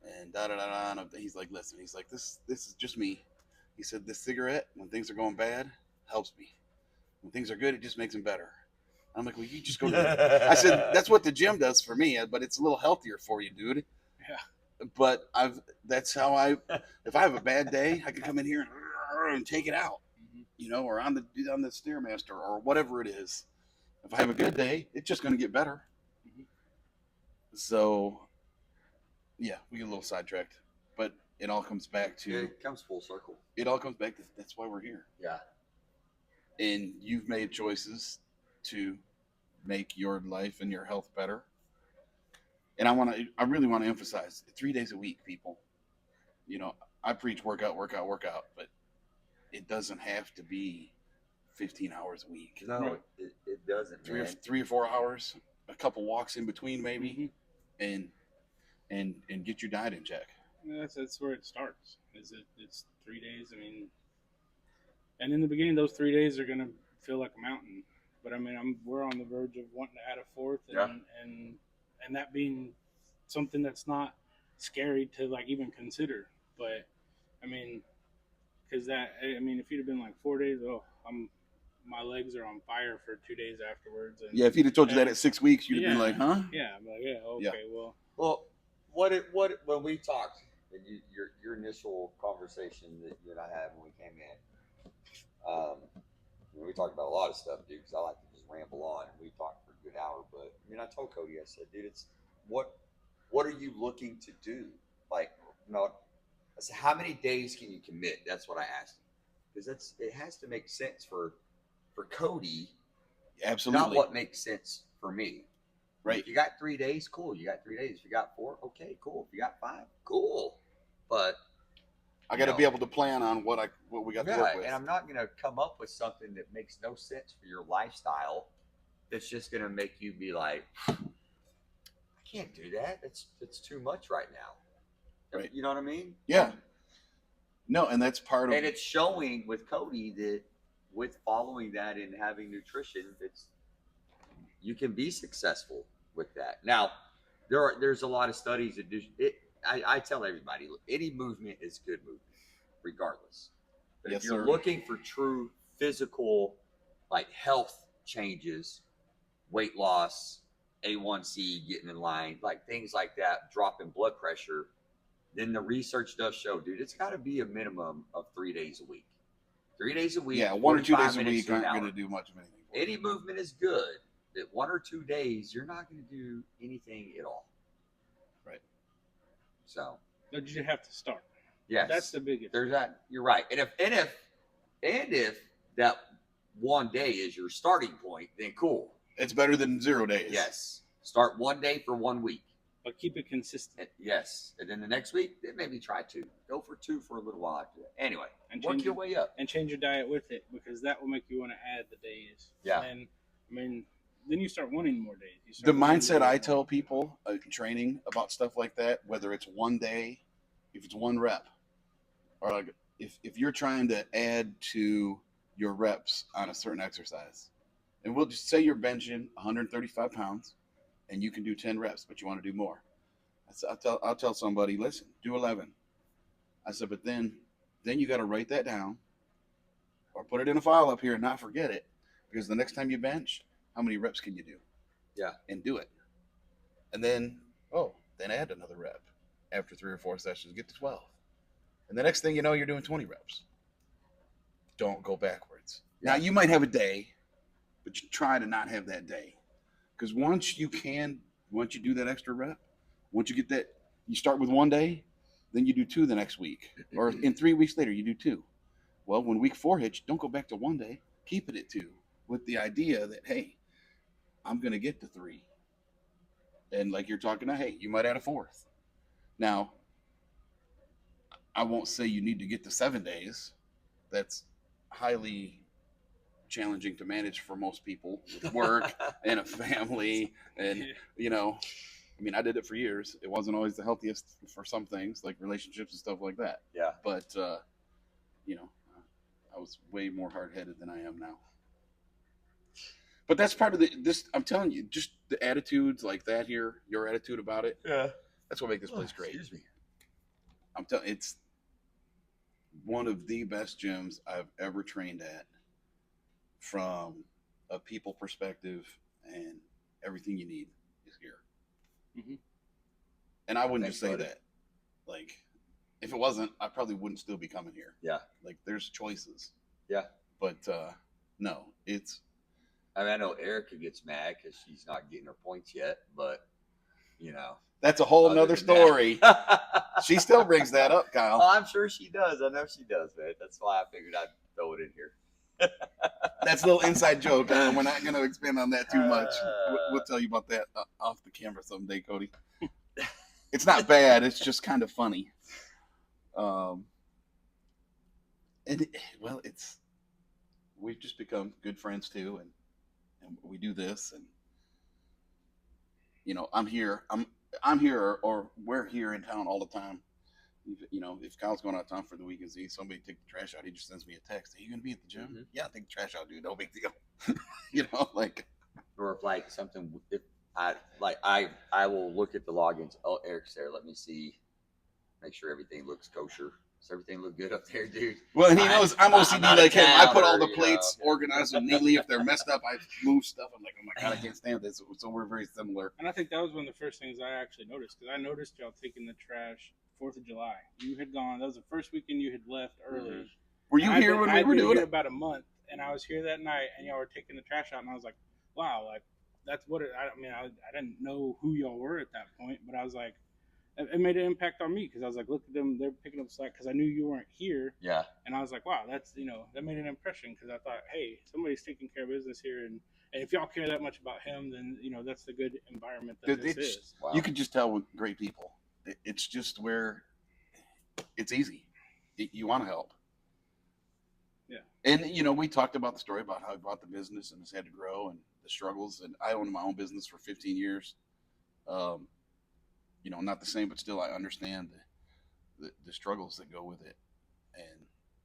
and da da da da." And he's like, "Listen," he's like, "This is just me." He said, "This cigarette, when things are going bad, helps me. When things are good, it just makes them better." I'm like, "Well, you just go to the..." I said, "That's what the gym does for me, but it's a little healthier for you, dude." Yeah. But that's how if I have a bad day, I can come in here and take it out, or on the Stairmaster or whatever it is. If I have a good day, it's just going to get better. Mm-hmm. So, yeah, we get a little sidetracked, but it all comes back to... It comes full circle. It all comes back to that's why we're here. Yeah. And you've made choices to make your life and your health better. And I really want to emphasize 3 days a week, people. I preach workout, but it doesn't have to be 15 hours a week. No, it doesn't. Three or 4 hours, a couple walks in between maybe, and get your diet in check. That's where it starts. It's 3 days. I mean, and in the beginning, those 3 days are gonna feel like a mountain. But I mean, we're on the verge of wanting to add a fourth, and that being something that's not scary to like even consider. But I mean, because if you'd have been like 4 days, my legs are on fire for 2 days afterwards. And, if he'd have told you that at 6 weeks, you'd have been like, huh? Yeah, I'm like, yeah, okay, well. What when we talked, and your initial conversation that you and I had when we came in, we talked about a lot of stuff, dude. Because I like to just ramble on, and we talked for a good hour. But I mean, I told Cody, I said, dude, it's what are you looking to do? Like, I said, how many days can you commit? That's what I asked him, because it has to make sense for Cody. Absolutely. Not what makes sense for me. Right. If you got 3 days, cool. You got 3 days. If you got 4, okay, cool. If you got 5, cool. But I got to be able to plan on what we got to work with. And I'm not going to come up with something that makes no sense for your lifestyle. That's just going to make you be like, I can't do that. It's too much right now. Right. You know what I mean? Yeah. No, and that's part of. And it's showing with Cody that with following that and having nutrition, you can be successful with that. Now, there's a lot of studies that do it. I tell everybody, any movement is good movement, regardless. But if you're looking for true physical, like health changes, weight loss, A1C getting in line, like things like that, dropping blood pressure, then the research does show, dude, it's got to be a minimum of 3 days a week. 3 days a week. Yeah, 1 or 2 days a week aren't going to do much of anything. Any movement is good. That 1 or 2 days, you're not going to do anything at all. Right. So. But you have to start. Yes. That's the biggest. There's that. You're right. And if that 1 day is your starting point, then cool. It's better than 0 days. Yes. Start 1 day for 1 week. But keep it consistent. Yes. And then the next week, then maybe try 2. Go for 2 for a little while after that. Anyway, and work your way up. And change your diet with it, because that will make you want to add the days. Yeah. And then you start wanting more days. The mindset I tell people training about stuff like that, whether it's 1 day, if it's 1 rep, or like if you're trying to add to your reps on a certain exercise, and we'll just say you're benching 135 pounds, and you can do 10 reps, but you want to do more. I'll tell somebody, listen, do 11. I said, but then you got to write that down or put it in a file up here and not forget it, because the next time you bench, how many reps can you do? Yeah. And do it. And then add another rep after 3 or 4 sessions, get to 12. And the next thing you know, you're doing 20 reps. Don't go backwards. Yeah. Now, you might have a day, but you try to not have that day. Because once you do that extra rep, once you get that, you start with 1 day, then you do 2 the next week. Or in 3 weeks later, you do 2. Well, when week 4 hits, don't go back to 1 day. Keep it at 2 with the idea that, hey, I'm going to get to 3. And like you're talking to, hey, you might add a 4th. Now, I won't say you need to get to 7 days. That's highly challenging to manage for most people with work and a family. And, I did it for years. It wasn't always the healthiest for some things, like relationships and stuff like that. Yeah. But, I was way more hard-headed than I am now. But that's part of this. I'm telling you, just the attitudes like that here, your attitude about it. Yeah. That's what makes this place great. Excuse me. I'm telling you, it's one of the best gyms I've ever trained at from a people perspective, and everything you need is here. Mm-hmm. And I wouldn't just say that. Like, if it wasn't, I probably wouldn't still be coming here. Yeah. Like, there's choices. Yeah. But, no, it's. I know Erica gets mad because she's not getting her points yet, but, That's a whole nother story. She still brings that up, Kyle. Oh, I'm sure she does. I know she does, man. That's why I figured I'd throw it in here. That's a little inside joke. We're not going to expand on that too much. We'll tell you about that off the camera someday, Cody. It's not bad. It's just kind of funny. We've just become good friends too, and we do this, and I'm here, or we're here in town all the time. If Kyle's going out of town for the week and sees somebody take the trash out, he just sends me a text. Are you going to be at the gym? Mm-hmm. Yeah, I'll take the trash out, dude. No big deal. Or if like something, if I will look at the logins. Oh, Eric's there. Let me see. Make sure everything looks kosher. Does everything look good up there, dude? Well, and he knows I'm OCD like him. I put all the plates organized them neatly. If they're messed up, I move stuff. I'm like, oh my God, I can't stand this. So we're very similar. And I think that was one of the first things I actually noticed, because I noticed y'all taking the trash 4th of July. You had gone. That was the first weekend you had left early. Mm-hmm. Were you here when we were doing it? About a month, and I was here that night, and y'all were taking the trash out, and I was like, wow, like that's what it. I didn't know who y'all were at that point, but I was like, it made an impact on me, because I was like, look at them, they're picking up slack, because I knew you weren't here. Yeah. And I was like, wow, that's, that made an impression, because I thought, hey, somebody's taking care of business here, and if y'all care that much about him, then, that's the good environment that this is. Wow. You can just tell with great people. It's just where it's easy. You want to help. Yeah. And, we talked about the story about how I bought the business and it's had to grow and the struggles, and I owned my own business for 15 years. Not the same, but still I understand the struggles that go with it,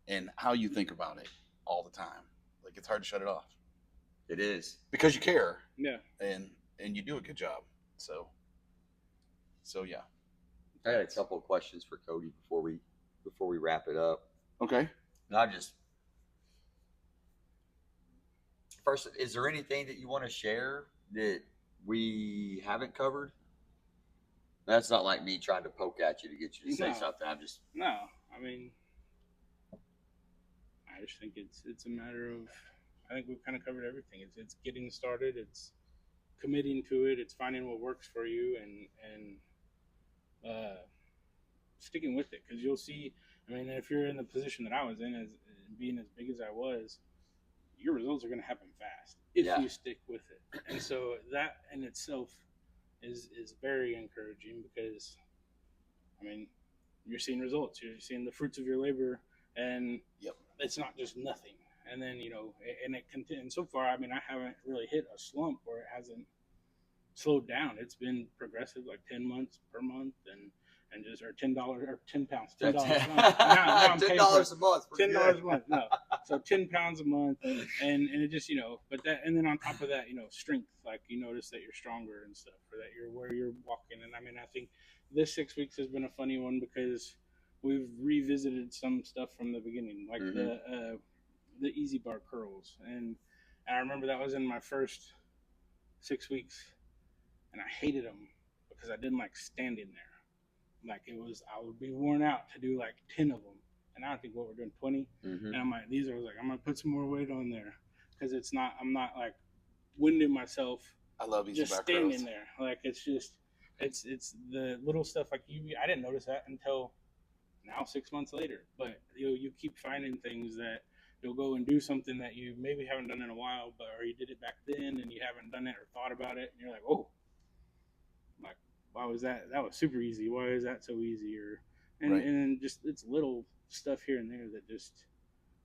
and how you think about it all the time. Like, it's hard to shut it off. It is. Because you care. Yeah. And you do a good job. So yeah. I had a couple of questions for Cody before we wrap it up. Okay. And first, is there anything that you want to share that we haven't covered? That's not like me trying to poke at you to get you to say something. I just think it's a matter of, I think we've kind of covered everything. It's getting started. It's committing to it. It's finding what works for you, and sticking with it. Because you'll see. If you're in the position that I was in, as being as big as I was, your results are going to happen fast if you stick with it. And so that in itself is very encouraging, because you're seeing results, you're seeing the fruits of your labor, and it's not just nothing. And then and it continues. So far, I haven't really hit a slump where it hasn't slowed down. It's been progressive, like 10 months per month, and just, or $10 or 10 pounds, $10 a month. Now I'm $10 a month. $10 a month. No, So 10 pounds a month, and it just but that, and then on top of that, strength. Like you notice that you're stronger and stuff, or that you're where you're walking. And I mean, I think this 6 weeks has been a funny one because we've revisited some stuff from the beginning, like the easy bar curls, and I remember that was in my first 6 weeks, and I hated them because I didn't like standing there. Like it was, I would be worn out to do like 10 of them, and I think what we're doing 20. And I'm like, these are like, I'm gonna put some more weight on there because it's not, I'm not like winding myself. I love easy just bar standing curls. there. Like it's just, it's the little stuff like I didn't notice that until now 6 months later. But you keep finding things that you'll go and do something that you maybe haven't done in a while, but or you did it back then and you haven't done it or thought about it, and you're like, oh, like why was that? That was super easy. Why is that so easy? Or and just it's little stuff here and there that just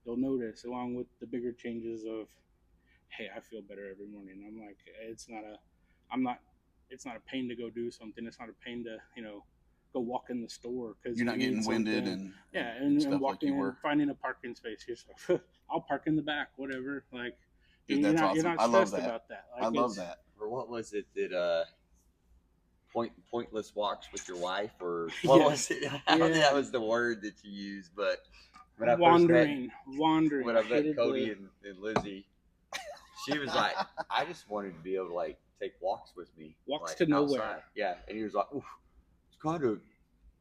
you'll notice, along with the bigger changes of, hey, I feel better every morning. I'm like, it's not a pain to go do something. It's not a pain to go walk in the store because you're not getting winded and and walking like and finding a parking space. You're like, I'll park in the back, whatever. Like, dude, that's awesome. You're not I love stressed that. about that. Like, I love that. Or what was it that pointless walks with your wife, or what was it? I don't think that was the word that you used, but when I wandering. When I met Cody and Lizzie, she was like, I just wanted to be able to like take walks with me. Walks like, to nowhere. Outside. Yeah. And he was like, oof, it's kind of,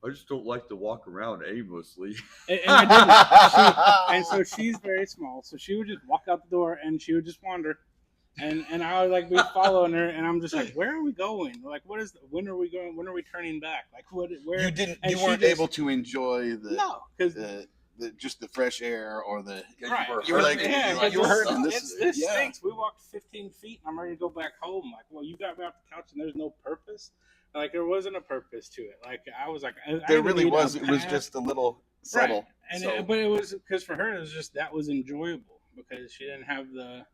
I just don't like to walk around aimlessly. And I didn't. And so she's very small. So she would just walk out the door and she would just wander. And I would like be following her, and I'm just like, where are we going? Like, when are we going? When are we turning back? Like, where? You weren't able to enjoy because just the fresh air or the right. You were like, you were hurting. This stinks. We walked 15 feet, and I'm ready to go back home. Like, well, you got me off the couch, and there's no purpose. Like, there wasn't a purpose to it. Like, I was like, there really was. It was just a little subtle. Right. And but it was because for her, it was just that was enjoyable because she didn't have the.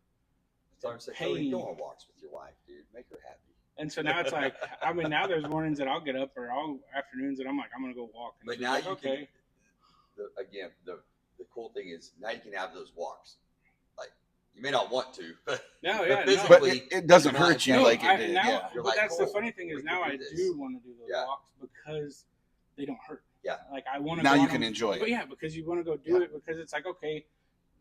So Cody, go on walks with your wife, dude. Make her happy. And so now it's like, I mean, now there's mornings that I'll get up or all afternoons that I'm like, I'm gonna go walk. And but now like, you okay. Can. The cool thing is now you can have those walks. Like you may not want to, but but it doesn't hurt you like it did. Now, but like, that's cool. The funny thing is now I do want to do those walks because they don't hurt. Yeah. Like I want to. Now you can enjoy it. But yeah, because you want to go do it because it's like okay,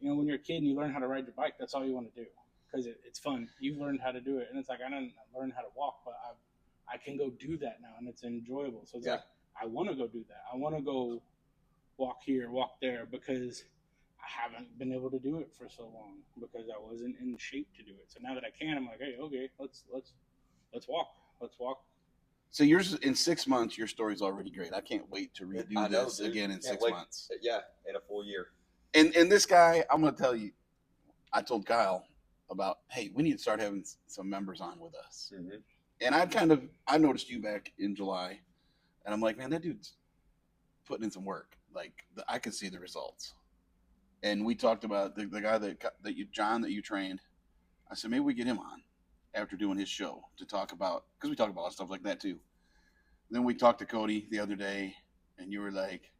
when you're a kid and you learn how to ride your bike, that's all you want to do. Because it's fun. You've learned how to do it. And it's like, I didn't learn how to walk, but I can go do that now, and it's enjoyable. So it's like, I want to go do that. I want to go walk here, walk there, because I haven't been able to do it for so long because I wasn't in shape to do it. So now that I can, I'm like, hey, okay, let's walk. Let's walk. So yours, in 6 months, your story's already great. I can't wait to redo this again in 6 months. Yeah, in a full year. And this guy, I'm going to tell you, I told Kyle about, hey, we need to start having some members on with us. Mm-hmm. And I noticed you back in July, and I'm like, man, that dude's putting in some work. Like I could see the results. And we talked about the guy John that you trained. I said, maybe we get him on after doing his show to talk about, because we talk about stuff like that too. Then we talked to Cody the other day, and you were like,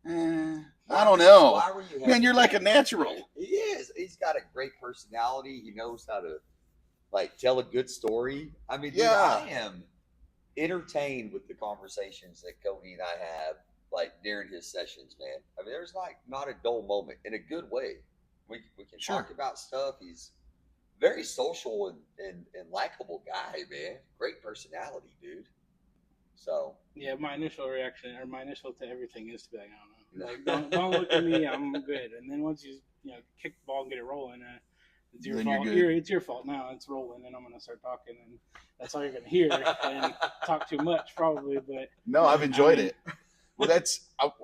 I don't know. Man, you're like a natural. He is. He's got a great personality. He knows how to like tell a good story. I mean, dude, I am entertained with the conversations that Cody and I have like during his sessions, man. I mean, there's like not a dull moment in a good way. We can talk about stuff. He's very social and likable guy, man. Great personality, dude. So yeah, my initial reaction or my initial to everything is to be like, I don't know. Like, don't look at me. I'm good. And then once you kick the ball and get it rolling, it's your fault. It's your fault now. It's rolling, and I'm gonna start talking, and that's all you're gonna hear. And talk too much probably, but no, I've enjoyed it. Well,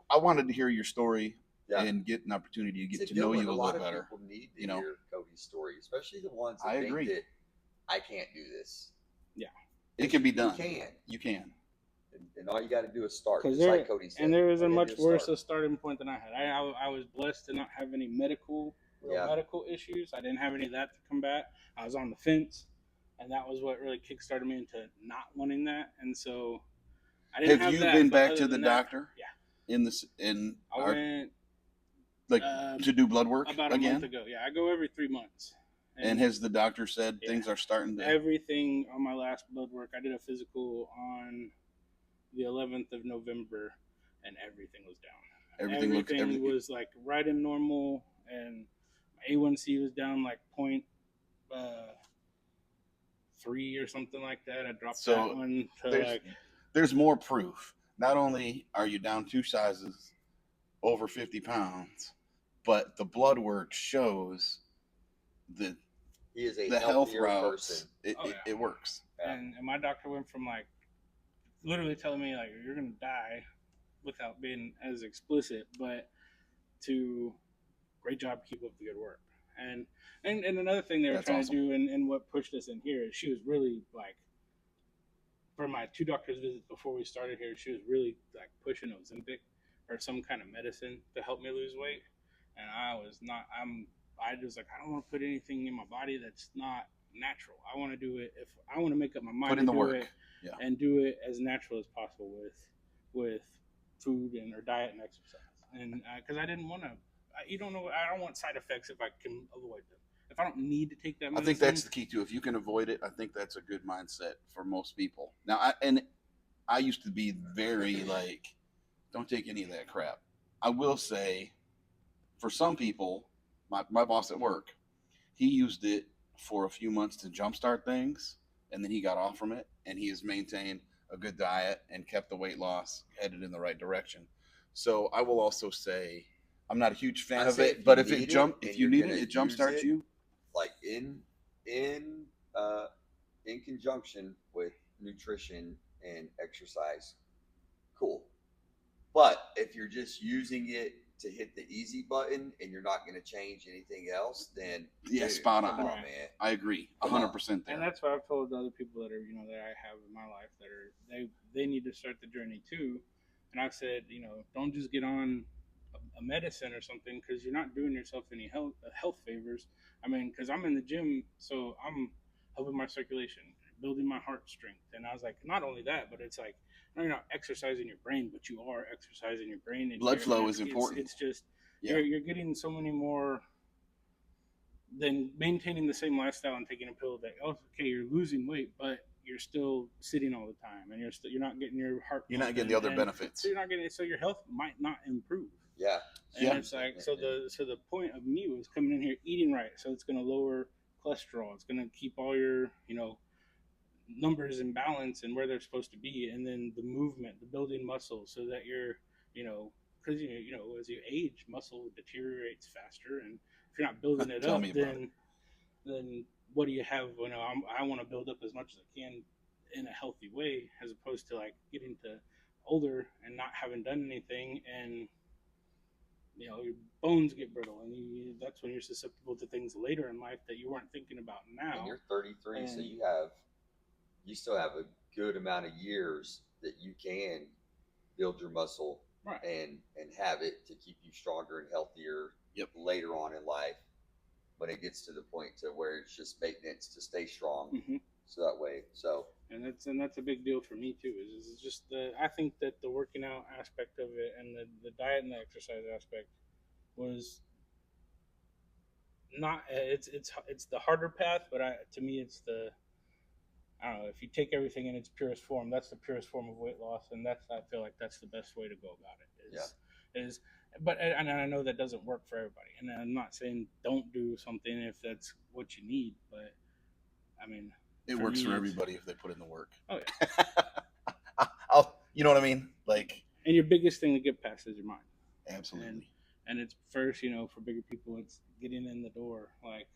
I wanted to hear your story and get an opportunity to get to know you a little better. People need to hear Cody's story, especially the ones that agree. Think that I can't do this. Yeah, it can be done. You can. And all you got to do is start. Just like Cody said. And there was a much worse starting point than I had. I was blessed to not have any medical issues. I didn't have any of that to combat. I was on the fence, and that was what really kickstarted me into not wanting that. And so I didn't have that. Have you been back to the doctor? Yeah. I went Like to do blood work about a again? month ago. Yeah, I go every 3 months. And has the doctor said things are starting to? Everything on my last blood work, I did a physical on the 11th of November, and everything was down. Everything was like right in normal, and my A1C was down like 0.3 or something like that. I dropped that one to there's more proof. Not only are you down 2 sizes over 50 pounds, but the blood work shows that he is a the health healthier routes, person. It works. Yeah. And my doctor went from like literally telling me like you're gonna die, without being as explicit, but to great job, keep up the good work. And another thing they were trying to do, and what pushed us in here, is she was really like, for my 2 doctors visits before we started here, she was really like pushing Ozempic or some kind of medicine to help me lose weight. And I was like, I don't want to put anything in my body that's not natural. I want to do it, if I want to make up my mind to do it, and do it as natural as possible with food and or diet and exercise. And because I didn't want to, I don't want side effects if I can avoid them. If I don't need to take that medicine, I think that's the key too. If you can avoid it, I think that's a good mindset for most people. Now, I used to be very like, don't take any of that crap. I will say, for some people, my boss at work, he used it for a few months to jumpstart things, and then he got off from it, and he has maintained a good diet and kept the weight loss headed in the right direction. So I will also say, I'm not a huge fan of it, but if you need it, it jumpstarts you. Like in conjunction with nutrition and exercise, cool. But if you're just using it to hit the easy button and you're not going to change anything else, then spot on, man. I agree, 100% there. And that's what I've told other people that are that I have in my life that are they need to start the journey too. And I've said, don't just get on a medicine or something, because you're not doing yourself any health favors. I mean, because I'm in the gym, so I'm helping my circulation, building my heart strength. And I was like, not only that, but it's like, you're not exercising your brain, but you are exercising your brain. And blood flow is important. It's just you're getting so many more than maintaining the same lifestyle and taking a pill that you're losing weight, but you're still sitting all the time, and you're not getting your heart. You're not getting the other benefits. So you're not getting. So your health might not improve. Yeah. And it's like, so the point of me was coming in here eating right, so it's going to lower cholesterol. It's going to keep all your numbers in balance and where they're supposed to be, and then the movement, the building muscle, so that you're because as you age, muscle deteriorates faster, and if you're not building it up, then what do you have? I want to build up as much as I can in a healthy way, as opposed to like getting to older and not having done anything, and your bones get brittle, and that's when you're susceptible to things later in life that you weren't thinking about now. And you're 33, so you still have a good amount of years that you can build your muscle, right, and have it to keep you stronger and healthier later on in life, when it gets to the point to where it's just maintenance to stay strong. Mm-hmm. So that way, and that's a big deal for me too. Is just I think that the working out aspect of it, and the diet and the exercise aspect was not. It's the harder path, but to me it's I don't know, if you take everything in its purest form, that's the purest form of weight loss, and I feel like that's the best way to go about it. But I know that doesn't work for everybody, and I'm not saying don't do something if that's what you need, but I mean, it works for everybody if they put in the work. Oh yeah. You know what I mean? Like, and your biggest thing to get past is your mind. Absolutely. And it's first, for bigger people, it's getting in the door, like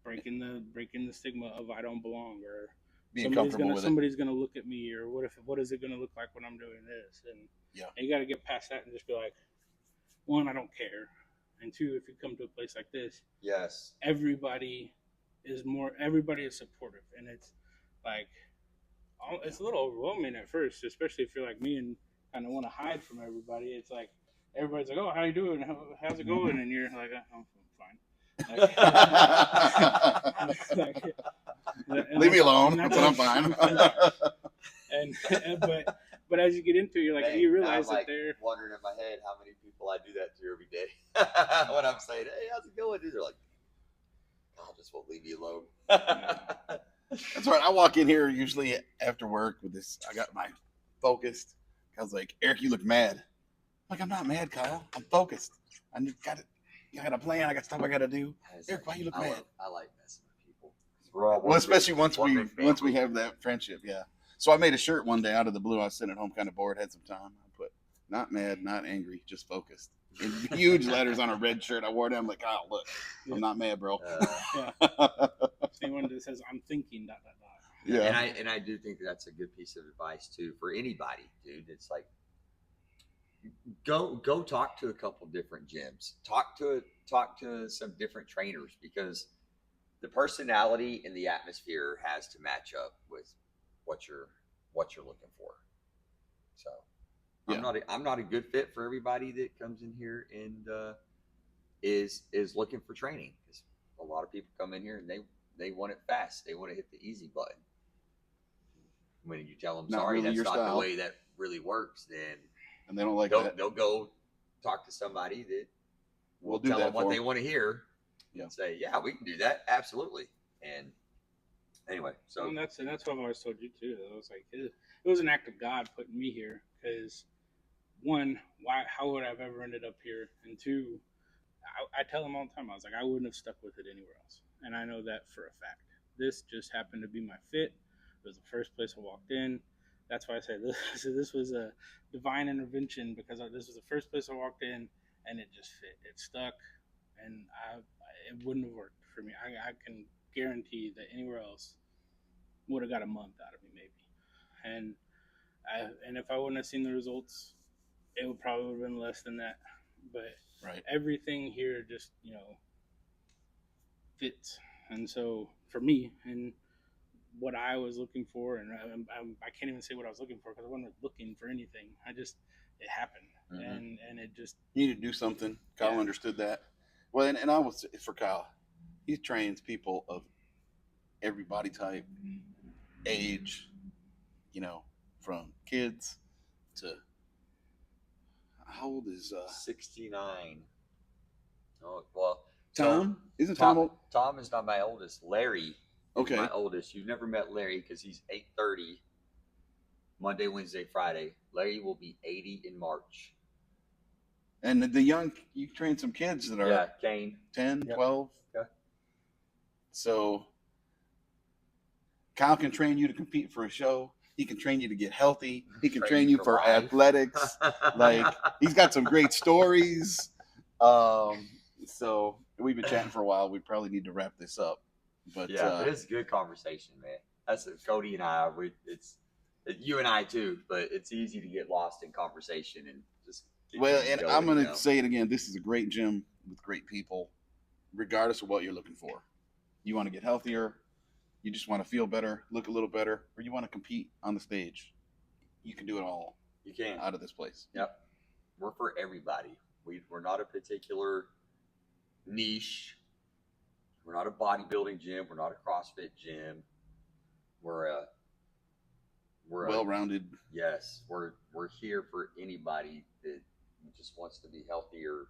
breaking the stigma of I don't belong, or being comfortable with somebody's gonna look at me, or what is it gonna look like when I'm doing this? And you got to get past that and just be like, one, I don't care, and two, if you come to a place like this, yes, everybody is supportive, and it's like it's a little overwhelming at first, especially if you're like me and kind of want to hide from everybody. It's like everybody's like, "Oh, how you doing? How's it going?" And you're like, "Oh, I'm fine." Leave me alone. I'm fine. but But as you get into it, you're like, Man, you now realize I'm that they're wondering in my head how many people I do that to every day. When I'm saying, "Hey, how's it going?" They're like, "I'll just won't leave me alone." That's right. I walk in here usually after work with this. I got my focused. I was like, Eric, you look mad. I'm like, I'm not mad, Kyle. I'm focused. I got it. I got a plan. I got stuff I got to do. Eric, why you look mad? I like messing with people. We're all Well, especially once one we big family. have that friendship, yeah. So I made a shirt one day out of the blue. I was sitting at home, kind of bored, had some time. I put not mad, not angry, just focused in huge letters on a red shirt. I wore it. I'm like, oh look, I'm not mad, bro. yeah. Same one that says, "I'm thinking." ... Yeah, and I do think that's a good piece of advice too for anybody, dude. It's like go talk to a couple different gyms, talk to some different trainers, because the personality and the atmosphere has to match up with what you're looking for. So yeah. I'm not a good fit for everybody that comes in here and is looking for training, because a lot of people come in here and they want it fast. They want to hit the easy button. When you tell them, Not sorry, really that's your not style. the way that really works, then And they don't like they'll that. go talk to somebody that will do tell that them what for they them. want to hear. Yeah. And say, yeah, we can do that, absolutely. And anyway, so and that's what I've always told you too. I was like, it was an act of God putting me here, because one, how would I have ever ended up here? And two, I tell them all the time, I was like, I wouldn't have stuck with it anywhere else, and I know that for a fact. This just happened to be my fit. It was the first place I walked in. That's why I say this. This was a divine intervention, because this was the first place I walked in, and it just fit. It stuck, and it wouldn't have worked for me. I can guarantee that anywhere else would have got a month out of me maybe, and if I wouldn't have seen the results, it would probably have been less than that. But Right. everything here just fits, and so for me and what I was looking for, and I can't even say what I was looking for, because I wasn't looking for anything. It happened, and it just You need to do something. Kyle understood that. Well, and I was for Kyle. He trains people of every body type, age, from kids to how old is 69. Oh well, Tom? Isn't Tom? Tom? Tom is not my oldest. Larry is Okay. my oldest. You've never met Larry because he's 8:30 Monday, Wednesday, Friday. Larry will be 80 in March. And the young, you train some kids that are Kane. 10, Yep. 12. Okay. So Kyle can train you to compete for a show. He can train you to get healthy. He can train you for life. athletics. Like, he's got some great stories. So we've been chatting for a while. We probably need to wrap this up. But but it's a good conversation, man. That's Cody and I. It's you and I too, but it's easy to get lost in conversation and just. I'm going to say it again. This is a great gym with great people, regardless of what you're looking for. You want to get healthier, you just want to feel better, look a little better, or you want to compete on the stage. You can do it all. You can out of this place. Yep, we're for everybody. We're not a particular niche. We're not a bodybuilding gym. We're not a CrossFit gym. We're well-rounded. Yes, we're here for anybody that just wants to be healthier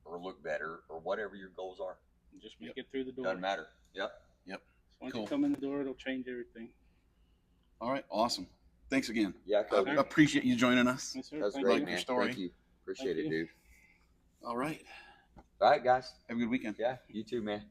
or look better or whatever your goals are. Just make it through the door. Doesn't matter. Yep. So once you come in the door, it'll change everything. All right, awesome. Thanks again. Yeah, I appreciate you joining us. Yes, sir. That's Thank great, you. man. Your story. Thank you. Appreciate it, dude. All right. All right, guys. Have a good weekend. Yeah, you too, man.